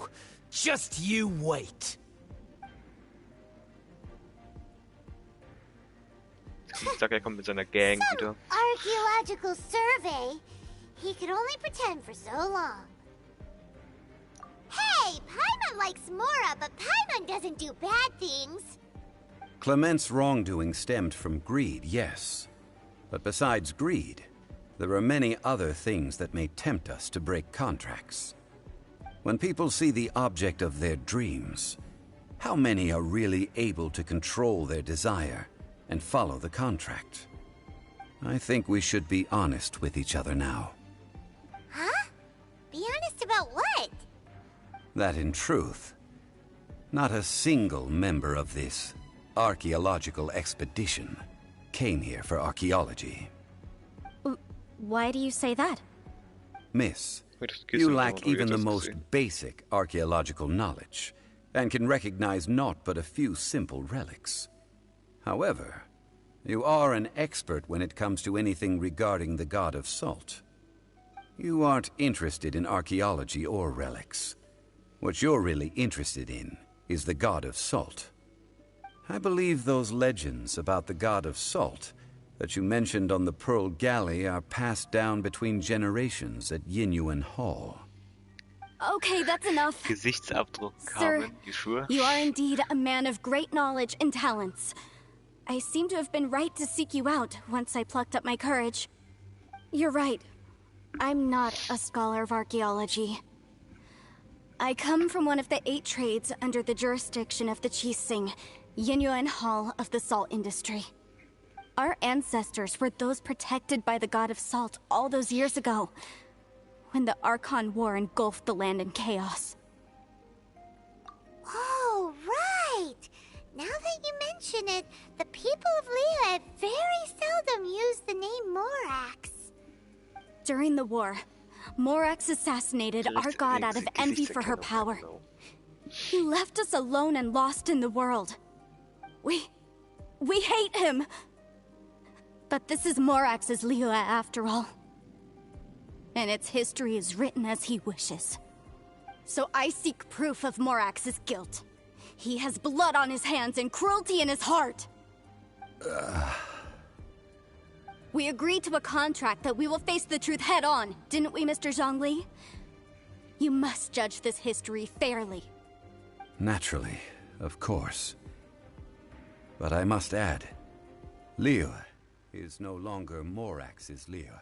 Just you wait. Dienstag, er kommt mit seiner Gang wieder. Archaeological survey. He could only pretend for so long. Hey, Paimon likes Mora, but Paimon doesn't do bad things. Clement's wrongdoing stemmed from greed, yes. But besides greed, there are many other things that may tempt us to break contracts. When people see the object of their dreams, how many are really able to control their desire and follow the contract? I think we should be honest with each other now. Huh? Be honest about what? That in truth, Not a single member of this archaeological expedition came here for archaeology. Why do you say that? Miss, you lack even the most basic archaeological knowledge, and can recognize naught but a few simple relics. However, you are an expert when it comes to anything regarding the god of salt. You aren't interested in archaeology or relics. What you're really interested in is the god of salt. I believe those legends about the god of salt that you mentioned on the Pearl Galley are passed down between generations at Yin Hall. Okay, that's enough. Gesichtsabdruck, Sir, Carmen, you sure? you are indeed a man of great knowledge and talents. I seem to have been right to seek you out once I plucked up my courage. You're right. I'm not a scholar of archaeology. I come from one of the 8 trades under the jurisdiction of the Qixing, Yin Hall of the salt industry. Our ancestors were those protected by the god of salt all those years ago, when the Archon War engulfed the land in chaos. Oh, right! Now that you mention it, the people of Liyue very seldom use the name Morax. During the war, Morax assassinated our god out of envy for her power. He left us alone and lost in the world. We hate him! But this is Morax's Liyue after all. And its history is written as he wishes. So I seek proof of Morax's guilt. He has blood on his hands and cruelty in his heart. We agreed to a contract that we will face the truth head on, didn't we, Mr. Zhongli? You must judge this history fairly. Naturally, of course. But I must add, Liyue is no longer Morax's Liyue.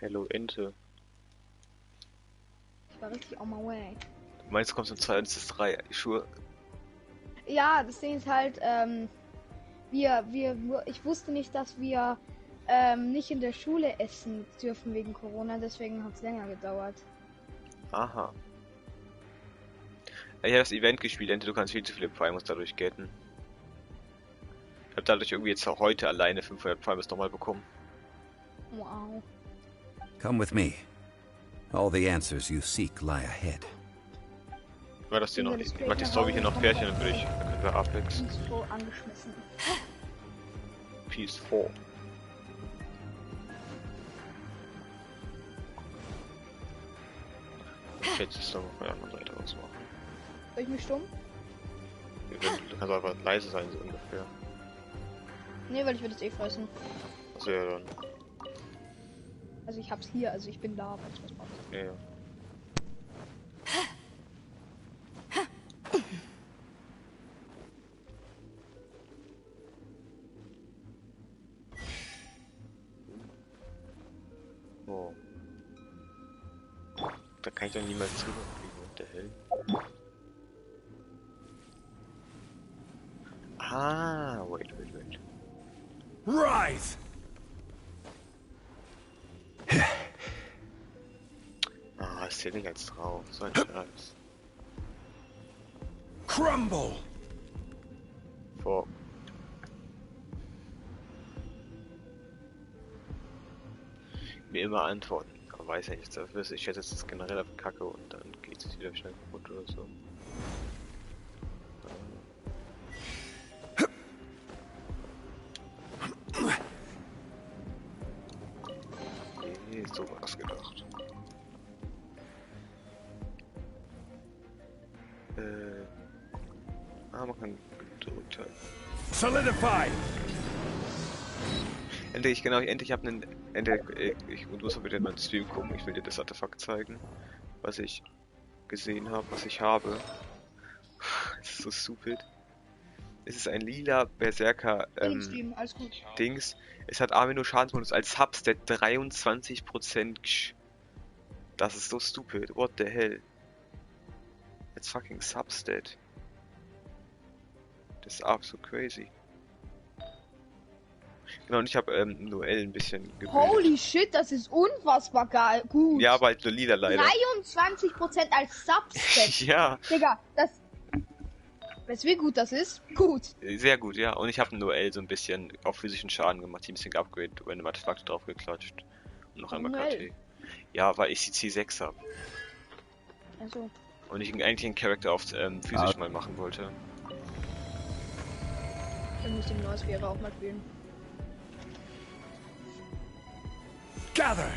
Hello, Ente. Ich war richtig on my way. Du meinst, du kommst in 2 1 3, sure? Ja, das Ding ist halt, ich wusste nicht, dass wir nicht in der Schule essen dürfen wegen Corona, deswegen hat es länger gedauert. Aha. Ich habe das Event gespielt, Ente, du kannst viel zu viele Primus dadurch getten. Ich habe dadurch irgendwie jetzt auch heute alleine 500 Primus nochmal bekommen. Wow. Come with me. All the answers you seek lie ahead. War das hier noch? Ich mach die Story hier noch fertig, dann können wir abwechseln. Peaceful angeschmissen. Peaceful. Ich hätte es dann von der anderen Seite aus machen. Soll ich mich stumm? Du kannst einfach leise sein, so ungefähr. Nee, weil ich würde es eh fressen. Achso, ja dann. Also ich hab's hier, also ich bin da, falls was macht. Ja, ja. Oh. Da kann ich doch niemals drüber fliegen, what the hell? Ah, wait. Rise! Ah, ist hier nicht als drauf, so ein Scheiß. Crumble! Vor. Mir immer antworten, aber weiß ja nichts dafür. Ich schätze, es ist generell auf Kacke und dann geht es wieder schnell kaputt oder so. Nee, so war das gedacht. Man kann gedrückt halten. Solidify! Endlich, genau, endlich habe einen. Ich muss wieder mal ins Stream gucken. Ich will dir das Artefakt zeigen, was ich gesehen habe, was ich habe. Das ist so stupid. Es ist ein lila Berserker Dings. Es hat Amino Schadensmodus als Substat 23%. Das ist so stupid. What the hell? It's fucking Substat. Das ist absolut crazy. Genau, und ich habe Noel ein bisschen gebildet. Holy shit, das ist unfassbar geil. Gut. Ja, aber halt nur Lieder leider. 23% als Substep. Ja. Digga, das... Weißt du, wie gut das ist? Gut. Sehr gut, ja. Und ich habe Noel so ein bisschen auf physischen Schaden gemacht, die ein bisschen geupgradet, random Artefakte drauf geklatscht. Und noch einmal Noel. KT. Ja, weil ich die C6 habe. Also. Und ich eigentlich einen Charakter auf physisch mal machen wollte. Dann muss ich den neues wäre auch mal spielen. Gather!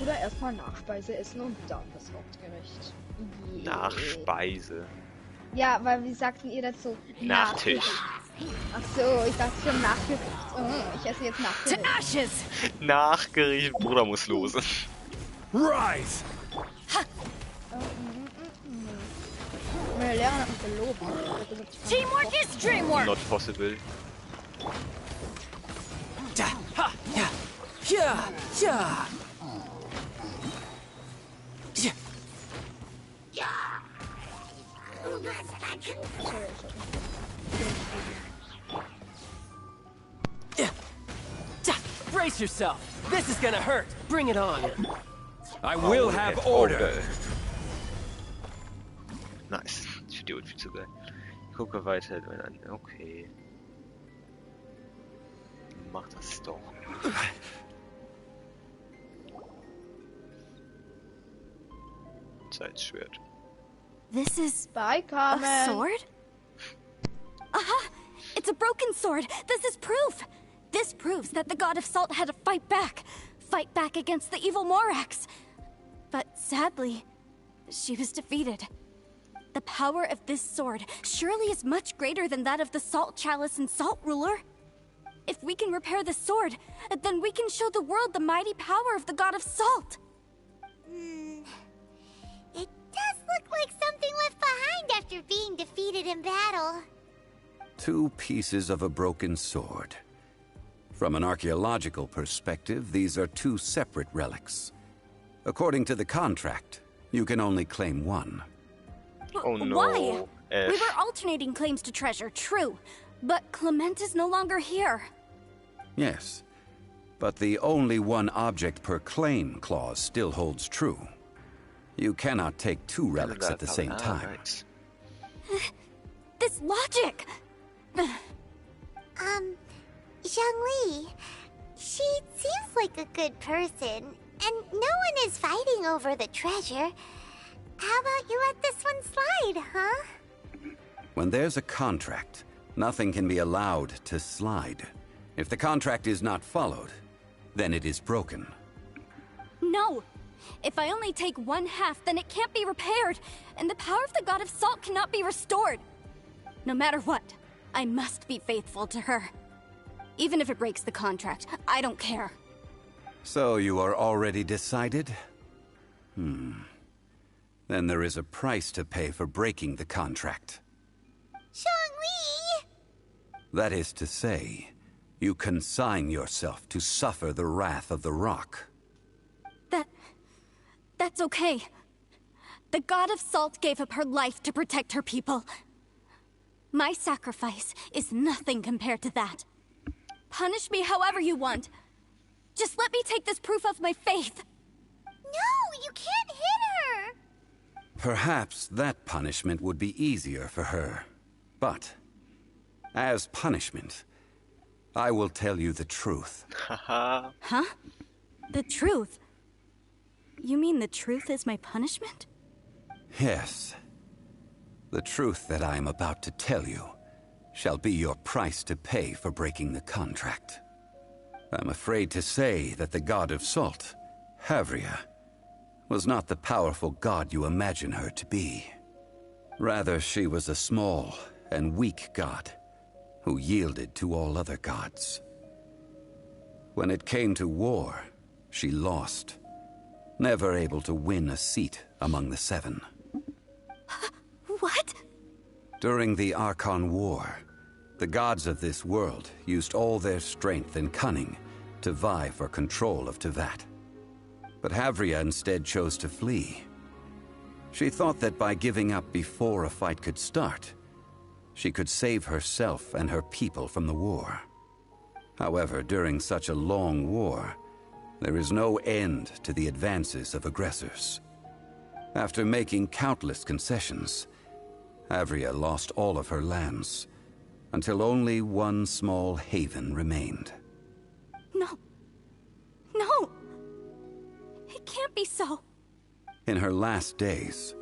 Oder erstmal Nachspeise essen und dann das Hauptgericht. Yeah. Nachspeise. Ja, weil wie sagten ihr dazu? Nachtisch. Ach so, ich dachte schon Nachgericht. Oh, ich esse jetzt To Nachgericht. ashes! Nachgericht, Bruder muss los. Rise! Meine Lehrerin hat mich gelobt. Teamwork is dreamwork! Not possible. Da, ha, ja, ja, ja. Ja. Da, brace yourself. This is gonna hurt. Bring it on. I will have order. Nice. Ich finde die Ult viel zu geil. Ich gucke weiter. Okay. Mach das doch. Zeitschwert. This is Bye, a Carmen. sword? Aha! It's a broken sword! This is proof! This proves that the god of salt had to fight back. Fight back against the evil Morax. But sadly, she was defeated. The power of this sword surely is much greater than that of the Salt Chalice and Salt Ruler. If we can repair the sword, then we can show the world the mighty power of the god of salt. It does look like something left behind after being defeated in battle. 2 pieces of a broken sword. From an archaeological perspective, these are 2 separate relics. According to the contract, you can only claim one. Oh no. Why? We were alternating claims to treasure, true. But Clement is no longer here. Yes, but the only one object per claim clause still holds true. You cannot take 2 relics at the same time. Right. This logic! Zhongli, she seems like a good person, and no one is fighting over the treasure. How about you let this one slide, huh? When there's a contract, nothing can be allowed to slide. If the contract is not followed, then it is broken. No! If I only take 1/2, then it can't be repaired, and the power of the god of salt cannot be restored. No matter what, I must be faithful to her. Even if it breaks the contract, I don't care. So you are already decided? Then there is a price to pay for breaking the contract. Zhongli! That is to say, you consign yourself to suffer the wrath of the rock. That's okay. The god of salt gave up her life to protect her people. My sacrifice is nothing compared to that. Punish me however you want. Just let me take this proof of my faith. No, you can't hit her! Perhaps that punishment would be easier for her. But, as punishment, I will tell you the truth. Haha. Huh? The truth? You mean the truth is my punishment? Yes. The truth that I am about to tell you shall be your price to pay for breaking the contract. I'm afraid to say that the god of salt, Havria, was not the powerful god you imagine her to be. Rather, she was a small and weak god who yielded to all other gods. When it came to war, she lost, never able to win a seat among the 7. What? During the Archon War, the gods of this world used all their strength and cunning to vie for control of Tevat. But Havria instead chose to flee. She thought that by giving up before a fight could start, she could save herself and her people from the war. However, during such a long war, there is no end to the advances of aggressors. After making countless concessions, Avria lost all of her lands, until only one small haven remained. No. No! It can't be so. In her last days,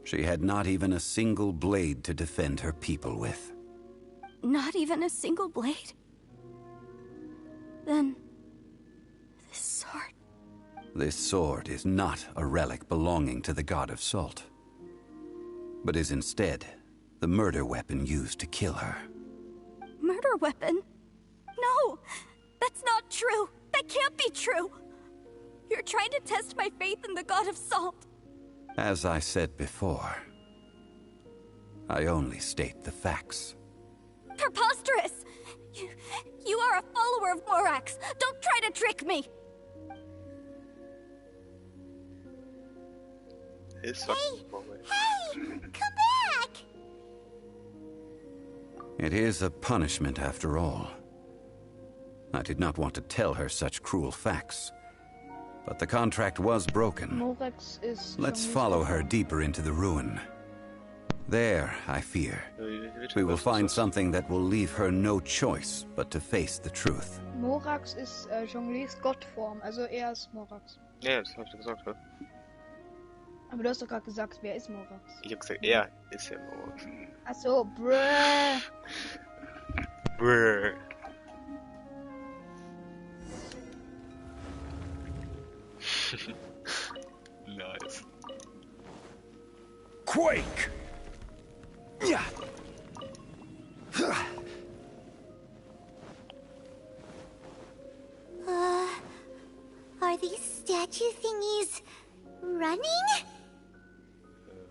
she had not even a single blade to defend her people with. Not even a single blade? Then... this sword... This sword is not a relic belonging to the god of salt, but is instead the murder weapon used to kill her. Murder weapon? No! That's not true! That can't be true! You're trying to test my faith in the god of salt. As I said before, I only state the facts. Preposterous! You are a follower of Morax! Don't try to trick me! Hey! Come back! It is a punishment after all. I did not want to tell her such cruel facts, but the contract was broken. Morax is... Let's follow her deeper into the ruin. There, I fear, we will find something that will leave her no choice but to face the truth. Morax ist Zhongli's Gottform, also er ist Morax. Ja, das hab ich doch gesagt, ja. Aber du hast doch gerade gesagt, wer ist Morax? Ich hab gesagt, er ist ja Morax. Achso, bruh. Brr. Nice. Quake! Yeah. Are these statue thingies running?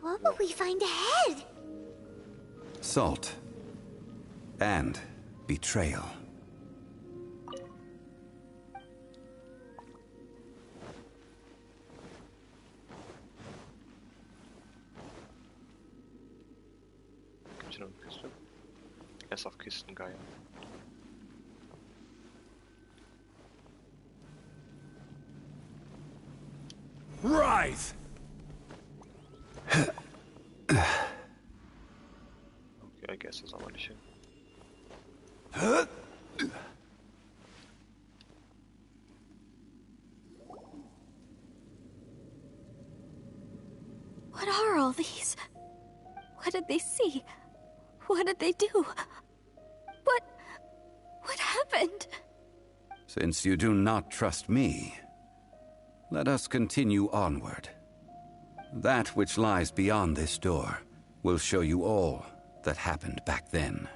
What will we find ahead? Salt. And betrayal. Gibt's hier noch eine Kiste? Er ist auf Kisten geil. Rise! Okay, I guess das aber nicht hin. What are all these? What did they see? What did they do? What happened? Since you do not trust me, let us continue onward. That which lies beyond this door will show you all that happened back then.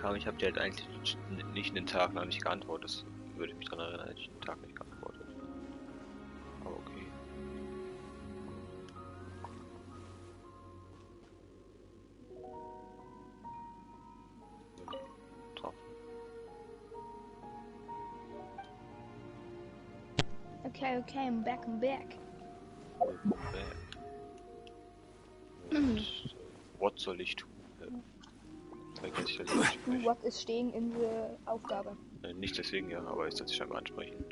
Kam, ich habe dir halt eigentlich nicht den Tag noch nicht geantwortet. Das würde ich mich daran erinnern, hätte ich den Tag nicht geantwortet. Aber okay. Drauf. Okay, I'm back. What soll ich tun? What ist stehen in der Aufgabe? Nicht deswegen, ja, aber ich sollte es scheinbar ansprechen.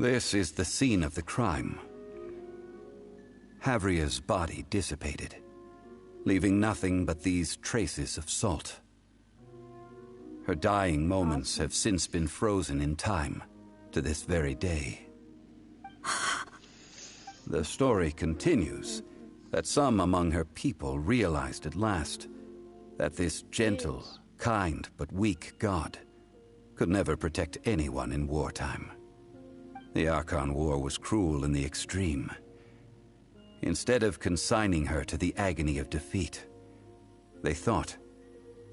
This is the scene of the crime. Havria's body dissipated, leaving nothing but these traces of salt. Her dying moments have since been frozen in time to this very day. The story continues that some among her people realized at last that this gentle, kind, but weak god could never protect anyone in wartime. The Archon War was cruel in the extreme. Instead of consigning her to the agony of defeat, they thought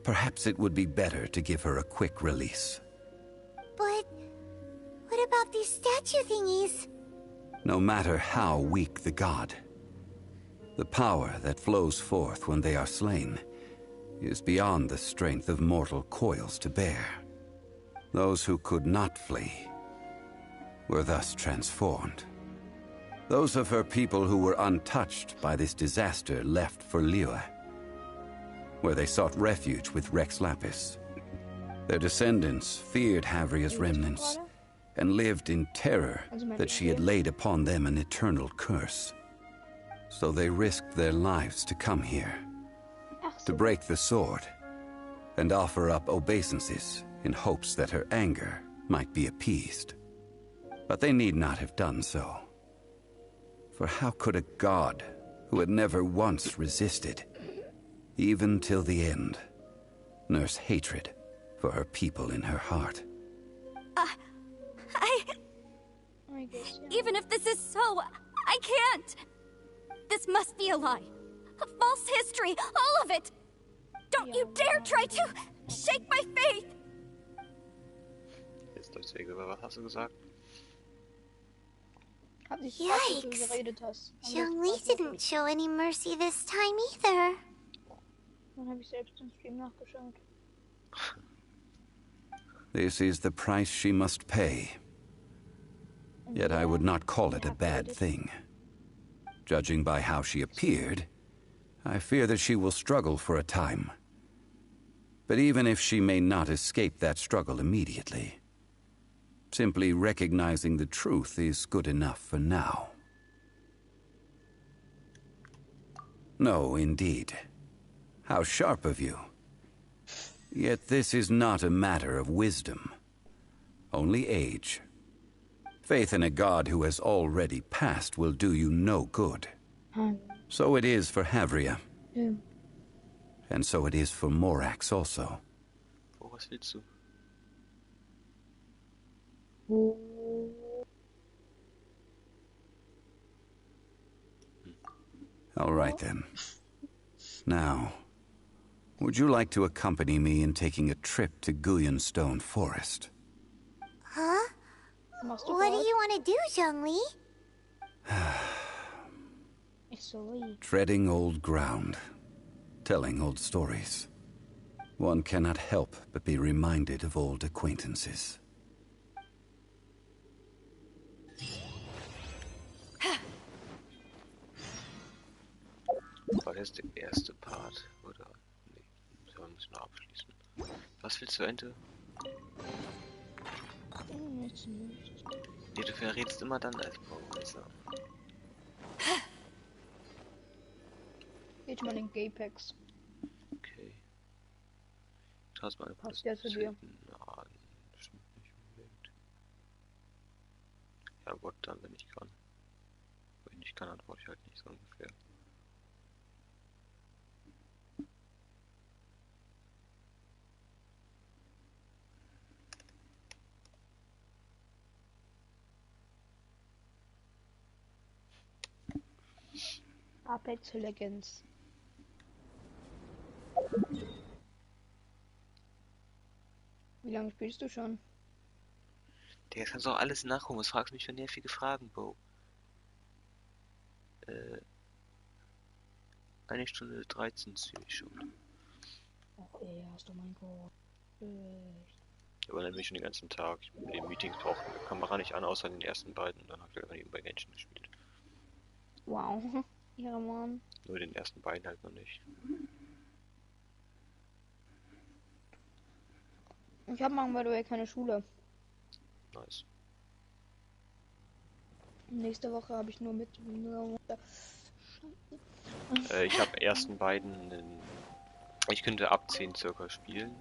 perhaps it would be better to give her a quick release. But what about these statue thingies? No matter how weak the god, the power that flows forth when they are slain is beyond the strength of mortal coils to bear. Those who could not flee were thus transformed. Those of her people who were untouched by this disaster left for Liyue, where they sought refuge with Rex Lapis. Their descendants feared Havria's remnants and lived in terror that she had laid upon them an eternal curse. So they risked their lives to come here, to break the sword, and offer up obeisances in hopes that her anger might be appeased. But they need not have done so. For how could a god who had never once resisted, even till the end, nurse hatred for her people in her heart? I guess, yeah. Even if this is so, I can't. This must be a lie. A false history, all of it. Don't you dare try to shake my faith. Jetzt durchs Wege, was hast du gesagt? Yikes! Zhongli didn't show any mercy this time either. Dann habe ich selbst im Stream nachgeschaut. This is the price she must pay. Yet I would not call it a bad thing. Judging by how she appeared, I fear that she will struggle for a time. But even if she may not escape that struggle immediately, simply recognizing the truth is good enough for now. No, indeed. How sharp of you. Yet this is not a matter of wisdom, only age. Faith in a god who has already passed will do you no good. So it is for Havria. And so it is for Morax also. Oh, was willst du? All right then. Now, would you like to accompany me in taking a trip to Guyanstone Forest? Huh? What do you want to do, Zhongli? Treading old ground, telling old stories. One cannot help but be reminded of old acquaintances. War das der erste Part, oder? Nee, wir müssen noch abschließen. Was willst du, Ente? Nee, du verrätst immer dann als Bauweiser. Geht mal in Gapex. Okay. Schaust mal, Passt ja zu dir. Na, das stimmt nicht unbedingt. Ja gut, dann wenn ich kann. Wenn ich kann, antworte ich halt nicht so ungefähr. Apex Legends. Wie lange spielst du schon? Der kannst du auch alles nachholen. Was fragst du mich für nervige Fragen, Bo? 1 Stunde 13 zähle ich schon. Ach ey, hast du mein Gott. Aber dann bin ich schon den ganzen Tag. Ich bin mit den Meetings brauche die Kamera nicht an, außer den ersten beiden. Dann habe ich einfach nebenbei Genshin gespielt. Wow. Ja, Mann. Nur den ersten beiden halt noch nicht. Ich habe morgen, by the way, keine Schule. Nice. Nächste Woche habe ich nur mit. Ich habe ersten beiden. Ich könnte ab 10 circa spielen.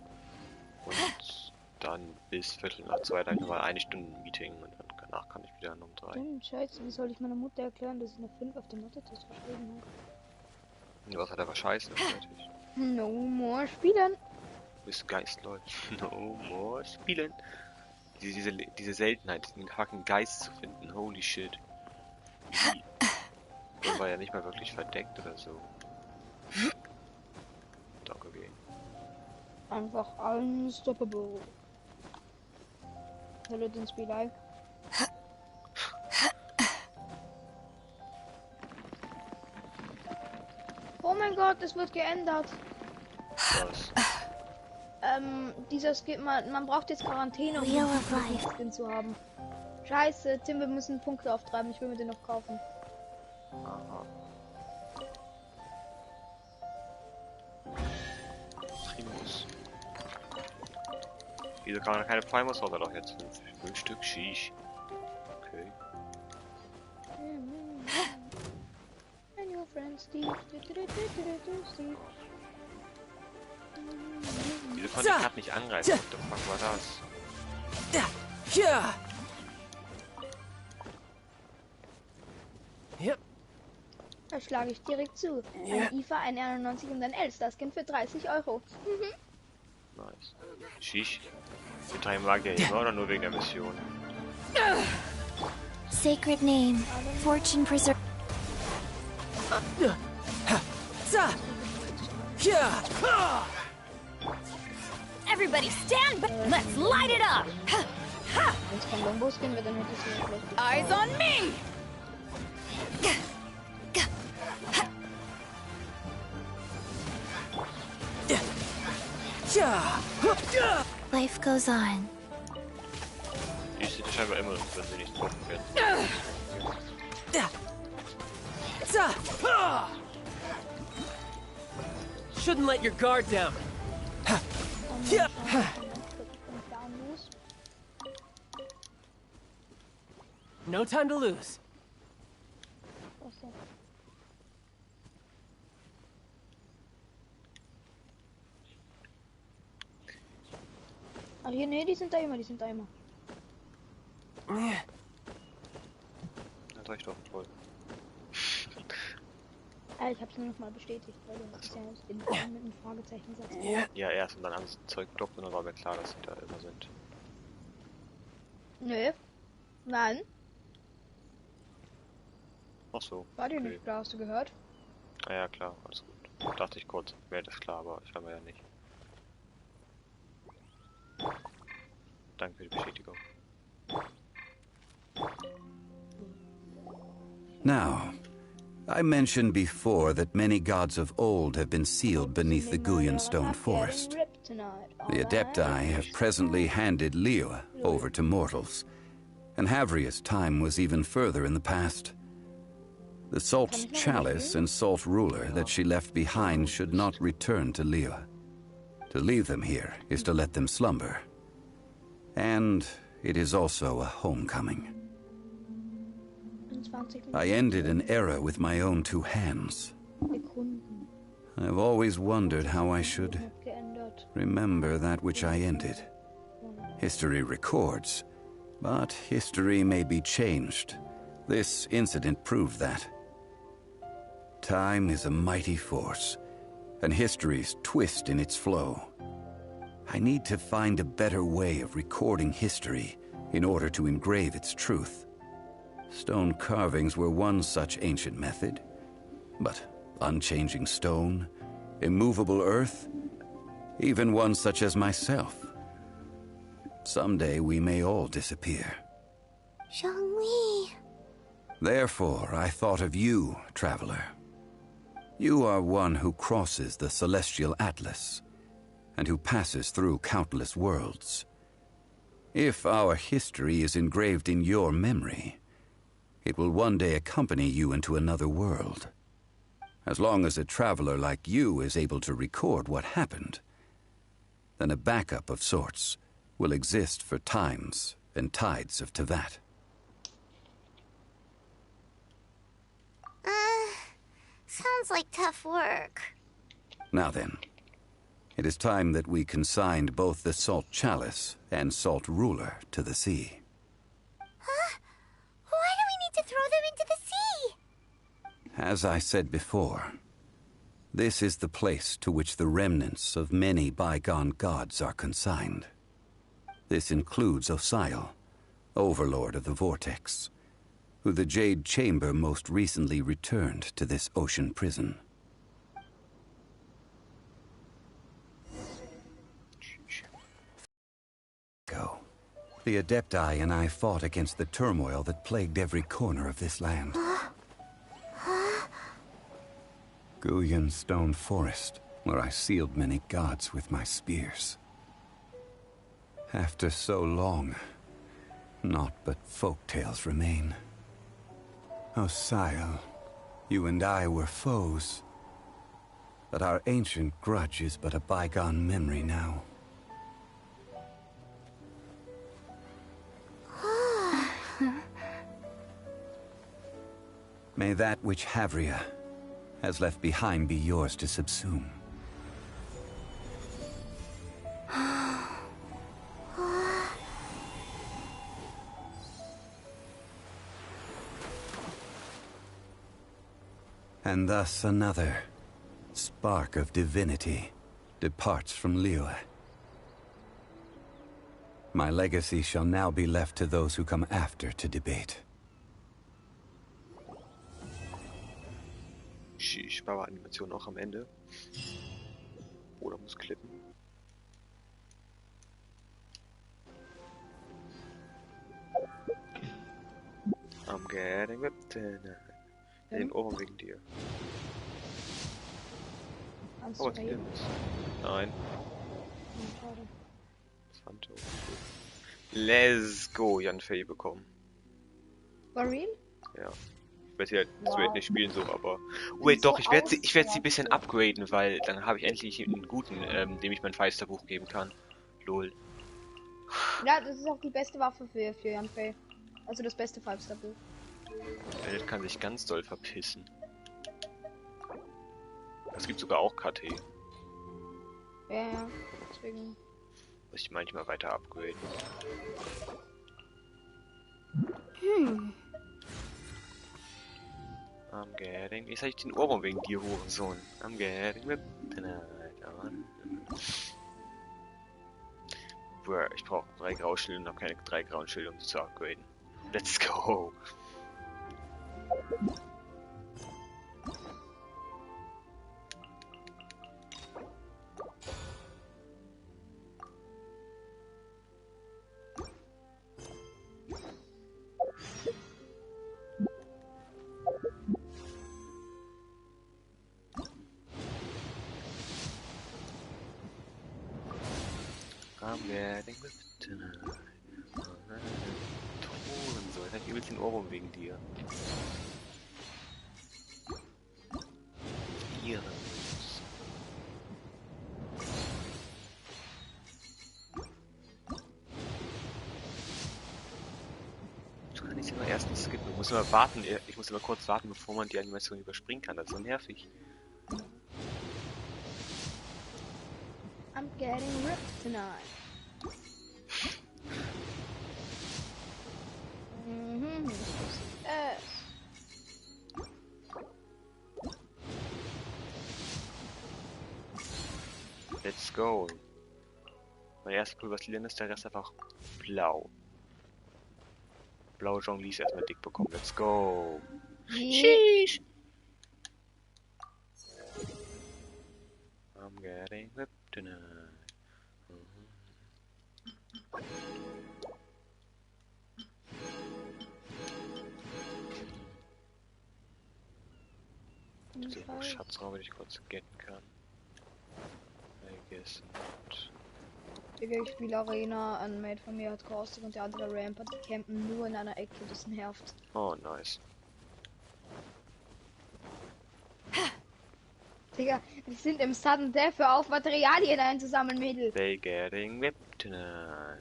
Und dann bis Viertel nach 2 dann mal 1 Stunde Meeting. Und dann danach kann ich wieder um 3. Scheiße, wie soll ich meiner Mutter erklären, dass ich eine 5 auf dem Mathe-Test geschrieben habe? Ja, was hat aber scheiße, fertig. No more spielen. Du bist Geist, Leute. No more spielen. Diese Seltenheit, diesen fucking Geist zu finden. Holy shit. Wie? Der war ja nicht mal wirklich verdeckt oder so. Danke gehen. Einfach unstoppable. Paladins be like. Oh mein Gott, es wird geändert. Was? Dieser Skin, man braucht jetzt Quarantäne, um Wheel den of Life. Skin zu haben. Scheiße, Tim, wir müssen Punkte auftreiben. Ich will mir den noch kaufen. Aha. Primus. Wieso kann man keine Primus, aber doch jetzt 5 Stück Shish. Okay. And your friend Steve. Wieso konnte ich gerade nicht angreifen? What the fuck war das? Yeah. Yep. Da schlage ich direkt zu. Ein IFA, ein R99 und ein Elster-Skin für 30 Euro. Nice. Shish. Den Teil mag ja immer oder nur wegen der Mission? Sacred name. Fortune preserve. Everybody stand back. Let's light it up. Wenn es kein Longbow-Skin wird, dann hätte ich es vielleicht. Eyes on me. Life goes on. Ich sehe scheinbar immer, wenn sie nicht getroffen werden. Shouldn't let your guard down. No time to lose. Ach hier, nee, die sind da immer. Das reicht doch toll. Ich hab's nur noch mal bestätigt, weil du hast ja den mit einem Fragezeichen sagst. Ja, erst und dann haben sie das Zeug gedockt und dann war mir klar, dass sie da immer sind. Nö. Nein. Ach so. War dir okay. nicht klar, hast du gehört? Ah ja, klar, alles gut. Dachte ich kurz, wäre das klar, aber scheinbar ja nicht. Danke für die Bestätigung. Now, I mentioned before that many gods of old have been sealed beneath the Guyan stone forest. The Adepti have presently handed Liyue over to mortals, and Havria's time was even further in the past. The Salt's chalice and Salt ruler that she left behind should not return to Liyue. To leave them here is to let them slumber. And it is also a homecoming. I ended an era with my own 2 hands. I've always wondered how I should remember that which I ended. History records, but history may be changed. This incident proved that. Time is a mighty force, and history's twist in its flow. I need to find a better way of recording history in order to engrave its truth. Stone carvings were one such ancient method, but unchanging stone, immovable earth, even one such as myself. Someday we may all disappear. Zhongli. Therefore, I thought of you, traveler. You are one who crosses the celestial atlas, and who passes through countless worlds. If our history is engraved in your memory, it will one day accompany you into another world. As long as a traveler like you is able to record what happened, then a backup of sorts will exist for times and tides of Tevat. Sounds like tough work. Now then, it is time that we consigned both the Salt Chalice and Salt Ruler to the sea. Huh? Why do we need to throw them into the sea? As I said before, this is the place to which the remnants of many bygone gods are consigned. This includes Osial, Overlord of the Vortex, who the Jade Chamber most recently returned to this ocean prison. The Adepti and I fought against the turmoil that plagued every corner of this land. Guyan Stone Forest, where I sealed many gods with my spears. After so long, naught but folk tales remain. O Sile, you and I were foes, but our ancient grudge is but a bygone memory now. May that which Havria has left behind be yours to subsume. And thus another spark of divinity departs from Liyue. My legacy shall now be left to those who come after to debate. Ich spare Animation auch am Ende. Oder muss klippen. I'm getting whipped tonight. Den Ohren wegen dir. Kannst Oh, du was reden? ist? Nein. Schade. Santo. Let's go, Jan Fei bekommen. For real? Ja. Ich werde sie halt Wow. straight nicht spielen so, aber... Bin Wait, doch, so ich werde sie ein bisschen ausgerastet. upgraden, weil dann habe ich endlich einen guten, dem ich mein Feisterbuch geben kann. Lol. Ja, das ist auch die beste Waffe für Jan Fei. Also das beste 5-Star-Buch. Welt kann sich ganz doll verpissen. Es gibt sogar auch KT. Ja, deswegen. Muss ich manchmal weiter upgraden. I'm getting... Jetzt habe ich den Ohrwurm wegen dir, Hurensohn. I'm getting whipped tonight. Bruh, ich brauche 3 Grauschilde und habe keine 3 grauen Schilde, um sie zu upgraden. Let's go! I'm getting whipped tonight. Toren so, jetzt hab ich übelst den Ohrwurm wegen dir. Ehrenlos. Du kannst nicht immer erstens skippen. Ich muss immer warten, ich muss immer kurz warten, bevor man die Animation überspringen kann. Das ist so nervig. I'm getting ripped tonight. Let's go. Mein erstes Pulver lila ist, der Rest einfach blau. Blaue Jonglies erstmal dick bekommen. Let's go. Sheesh. I'm getting whipped tonight. Den Schatzraum, den ich kurz getten kann. I guess not. Digga, ich spiele Arena, ein Mate von mir hat Caustic und der andere Rampart, die campen nur in einer Ecke, das nervt. Oh, nice. Digga, wir sind im Sudden Death, hör auf Materialien einzusammeln, Mädel. They getting whipped tonight.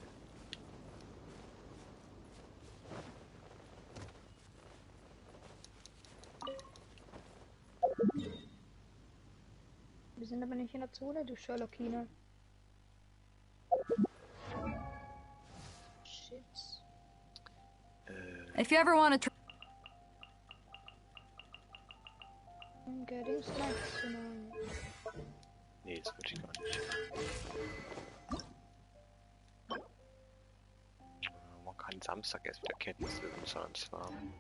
Wir sind aber nicht in der Zone, du Sherlockine. Shit. If you ever want to I'm getting snacks tonight. Nee, das würde ich gar nicht. Man kann Samstag erst wieder Kenntnisse im Zahnsfarben.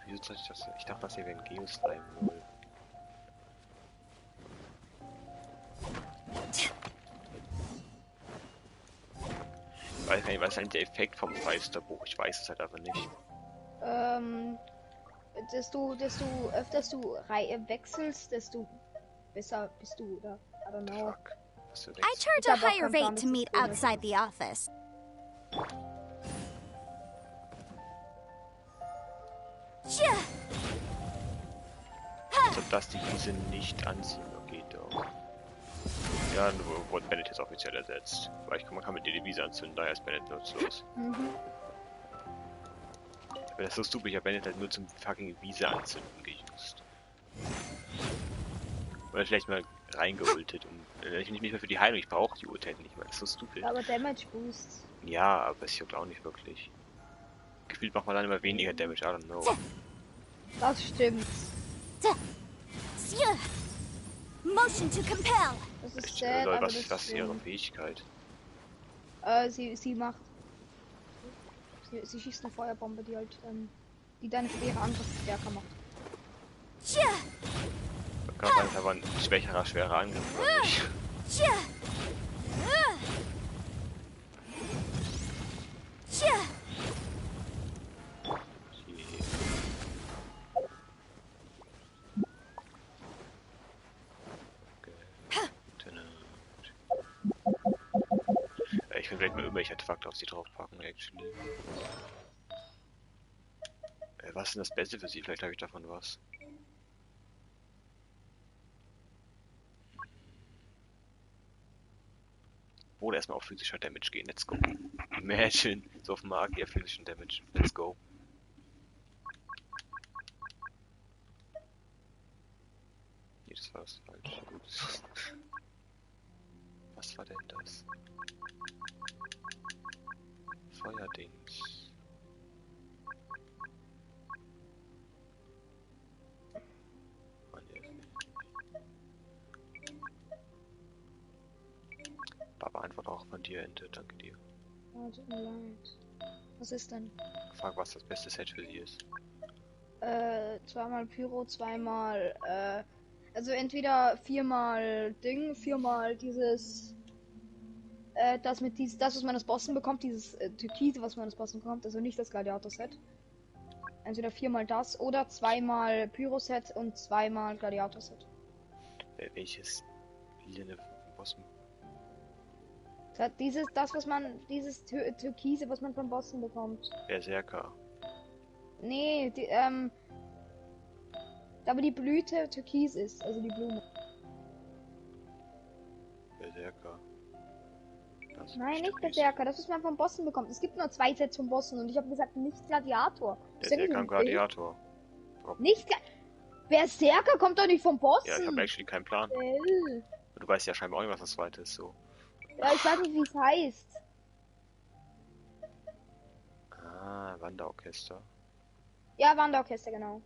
Wieso soll ich das? Ich dachte, das hier wäre ein Geoslime wohl. gar nicht, was ist eigentlich der Effekt vom Meisterbuch? Ich weiß es halt aber nicht. Desto öfters du wechselst, desto besser bist du, oder? I don't know. Fuck. Was für I Wechsel? charge a higher rate to meet outside the office. Also, dass die diese nicht anziehen. Okay, doch. Ja, nur wurde Bennett jetzt offiziell ersetzt. Weil man kann mit dir die Wiese anzünden, daher ist Bennett nutzlos. Aber das ist so stupid, ich habe Bennett halt nur zum fucking Wiese anzünden geused. Oder vielleicht mal reingeultet und ich nicht mehr für die Heilung, ich brauche die Ulti nicht mehr, das ist so stupid. Aber Damage Boost. Ja, aber es juckt auch nicht wirklich. Gefühlt macht man dann immer weniger Damage, I don't know. Das stimmt. Motion to compel. Das ist sad, Lol, aber was das ist ihre stimmt. Fähigkeit? Sie macht... Sie schießt eine Feuerbombe, die halt, die deine schwere Angriff stärker macht. Man kann sagen, aber ein schwerer Angriff, oder nicht? Ich will vielleicht mal irgendwelche Artefakte auf sie draufpacken, actually. Was ist denn das Beste für sie? Vielleicht habe ich davon was. Oder erstmal auf physischer Damage gehen, let's go. Imagine, so auf Magier physischen Damage, let's go. Nee, das war das falsch. Gut. Was war denn das? Feuerdings. Mann, Papa, Antwort auch von dir, Ente, danke dir. Oh, tut mir leid. Was ist denn? Frag, was das beste Set für sie ist. Zweimal Pyro, zweimal, also entweder viermal Ding, viermal dieses, das mit das, was man das Bossen bekommt, dieses Türkise, was man das Bossen bekommt, also nicht das Gladiator-Set. Entweder viermal das oder zweimal Pyro-Set und zweimal Gladiator-Set. Welches lilane Bossen? Dieses Türkise, was man vom Bossen bekommt. Berserker. Nee, aber die Blüte türkis ist, also die Blume. Berserker. Nein, nicht Berserker, das was man vom Bossen bekommt. Es gibt nur 2 Sets vom Bossen und ich habe gesagt, nicht Gladiator. Berserker und Gladiator. Nicht Berserker kommt doch nicht vom Bossen. Ja, ich habe actually keinen Plan. Du weißt ja scheinbar auch nicht, was das zweite ist, so. Ja, ich weiß nicht, wie es heißt. Ah, Wanderorchester. Ja, Wanderorchester, genau.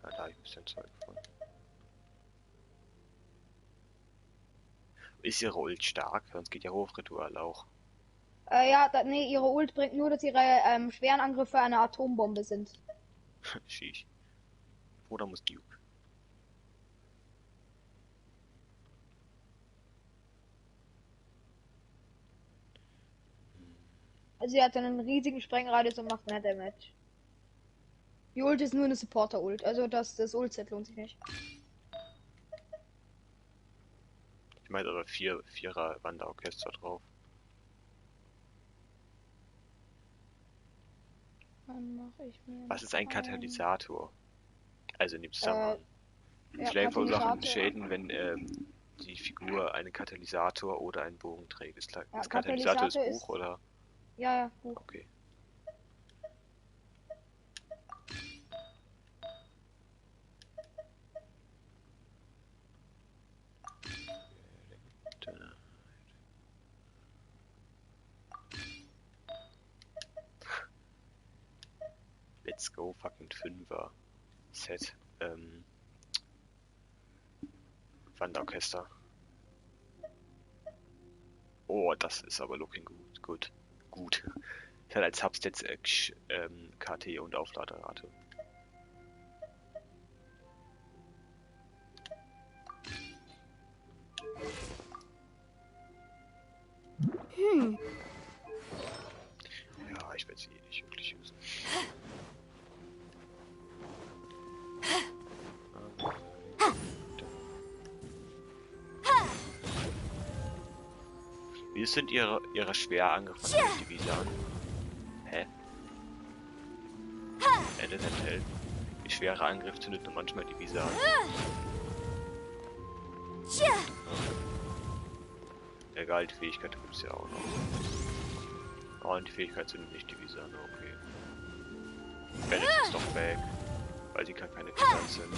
Ja, da habe ich ein bisschen Zeug von. Ist ihre Ult stark? Sonst geht ja Hofritual auch. Nee, ihre Ult bringt nur, dass ihre schweren Angriffe eine Atombombe sind. Sheesh. Oder muss Duke? Also sie hat einen riesigen Sprengradius und macht mehr Damage. Die Ult ist nur eine Supporter-Ult, also das Ult-Set lohnt sich nicht. Ich meine aber Vierer Wanderorchester drauf. Dann mache ich mir. Was ist ein Katalysator? Also in dem Zusammenhang. Ja, Schläge verursachen Katalysator. Schäden, wenn die Figur einen Katalysator oder einen Bogen trägt. Ist klar, Ja, das Katalysator ist Katalysator Buch, oder? Ja, Buch. Okay. Let's go, fucking 5er Set. Wanderorchester. Oh, das ist aber looking gut. Gut. Es hat als Substats KT und Aufladerrate. Wie sind ihre schwer angegriffenen Divisionen? Hä? Das enthält. Die schwere Angriff zündet nur manchmal die Visa an. Egal, die Fähigkeit gibt es ja auch noch. Oh, und die Fähigkeit zündet nicht die Visa an, okay. Bennett ist doch weg, weil sie kann keine Visas sind.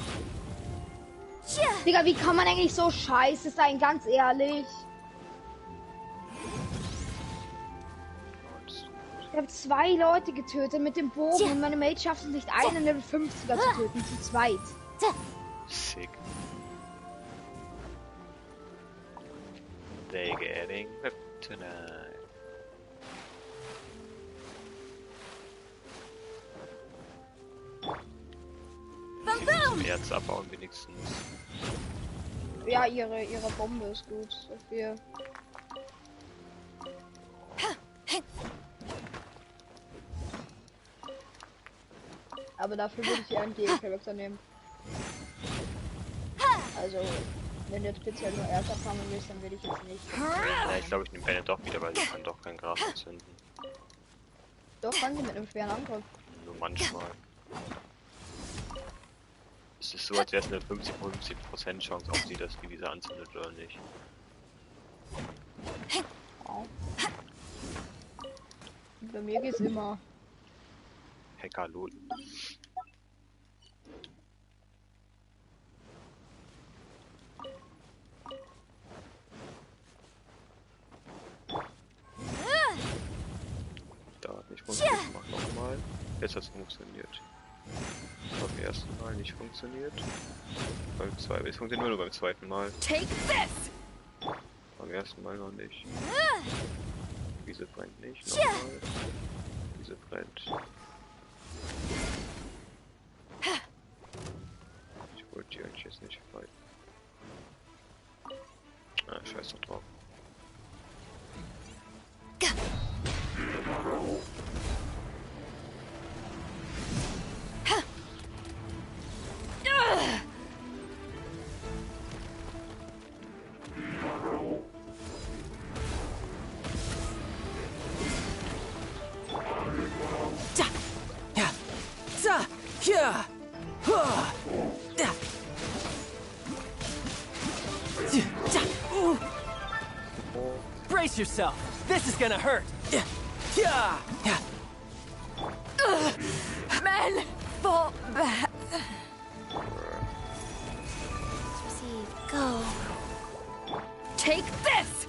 Digga, wie kann man eigentlich so scheiße sein, ganz ehrlich? Ich habe 2 Leute getötet mit dem Bogen und meine Mate schafft es nicht, einen Level 50er zu töten, zu zweit. Sick. They getting whipped tonight. Sie müssen Erz abbauen wenigstens. Ja, ihre Bombe ist gut. So viel. Aber dafür würde ich ihren Charakter nehmen. Also, wenn du jetzt speziell nur Erz abfangen willst, dann will ich jetzt nicht. Ja, ich glaube, ich nehme Bennett doch wieder, weil sie kann doch kein Gras entzünden. Doch, kann sie mit einem schweren Angriff. Nur manchmal. Es ist so, als wäre es eine 50% Chance, ob sie das wie diese anzündet oder nicht. Oh. Bei mir geht's immer. Hacker, lol. Da hat nicht funktioniert, mach nochmal. Jetzt hat es funktioniert. Beim ersten Mal nicht funktioniert. Beim zweiten, es funktioniert nur beim zweiten Mal. Beim ersten Mal noch nicht. Diese brennt nicht, nochmal. Diese brennt. Ich wollte die eigentlich jetzt nicht fighten. Ah, scheiß doch drauf. Brace yourself. This is gonna hurt. Men, fall back. Go. Take this.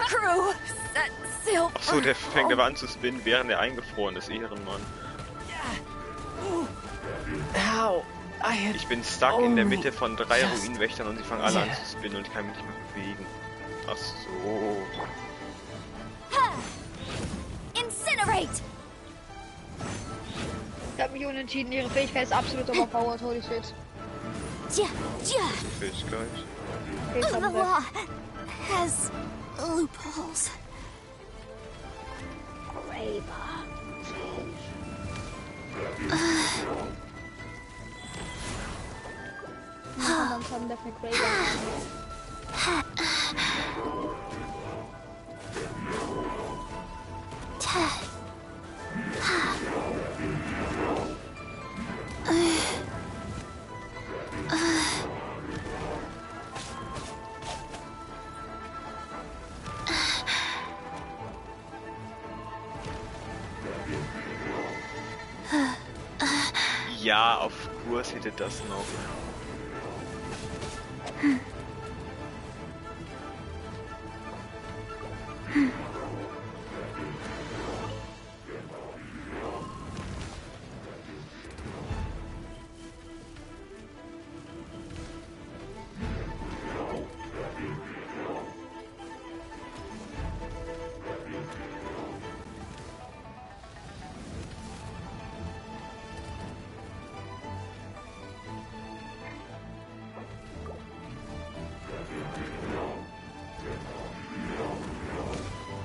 Crew, set sail. Achso, der fängt aber an zu spinnen, während er eingefroren ist, Ehrenmann. How? Ich bin stuck in der Mitte von 3 Ruinenwächtern und sie fangen alle an zu spinnen und ich kann mich nicht mehr bewegen. Ach so. Incinerate! Ich habe mich unentschieden, ihre Fähigkeit ist absolut overpowered, holy shit. Fähigkeit. Okay, The law has loopholes. Haben dafür Ja, auf Kurs hätte das noch.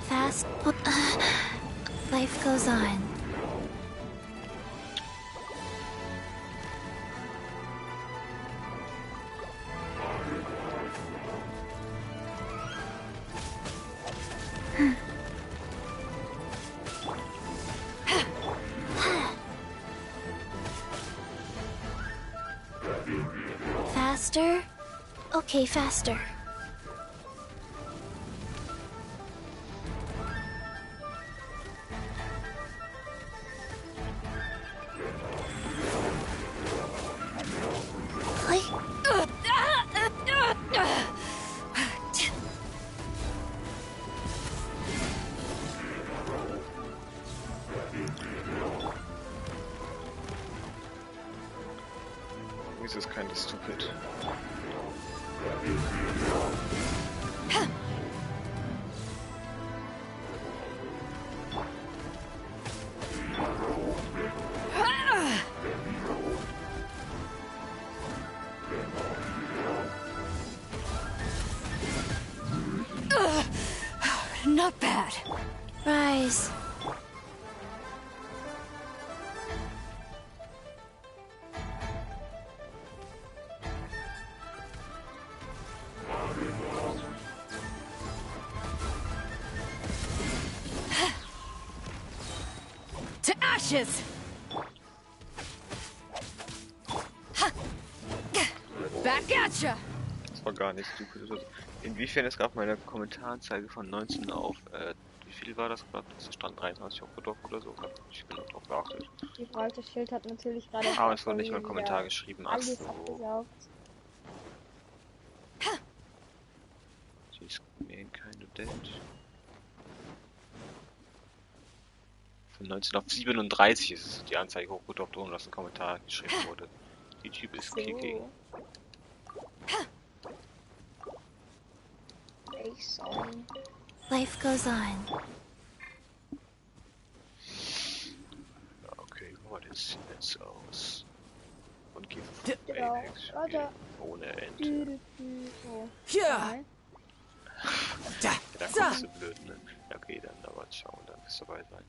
Fast. Life goes on. Faster? Okay, faster. This is kind of stupid. Not bad. Rise. To ashes! Back at ya! Das war gar nicht stupid oder so. Inwiefern ist gerade meine Kommentaranzeige von 19 auf, wie viel war das gerade? Das stand 23 auf Doc oder so. Ich hab nicht genau drauf geachtet. Die breite Schild hat natürlich gerade. Aber es wurde nicht mal ein Kommentar geschrieben. Ach Alles so. abgesaugt. She's kind of dead. Von 19 auf 37 ist es die Anzeige hochgedockt, ohne dass ein Kommentar geschrieben wurde. Die Typ ist kicking. Life goes on. Okay, sieht jetzt aus. Und gibt Genau. Apex Warte. ohne Ende. Ja. Da kommst du blöd, ne? Ja, okay, dann aber schauen, dann bist du dabei sein.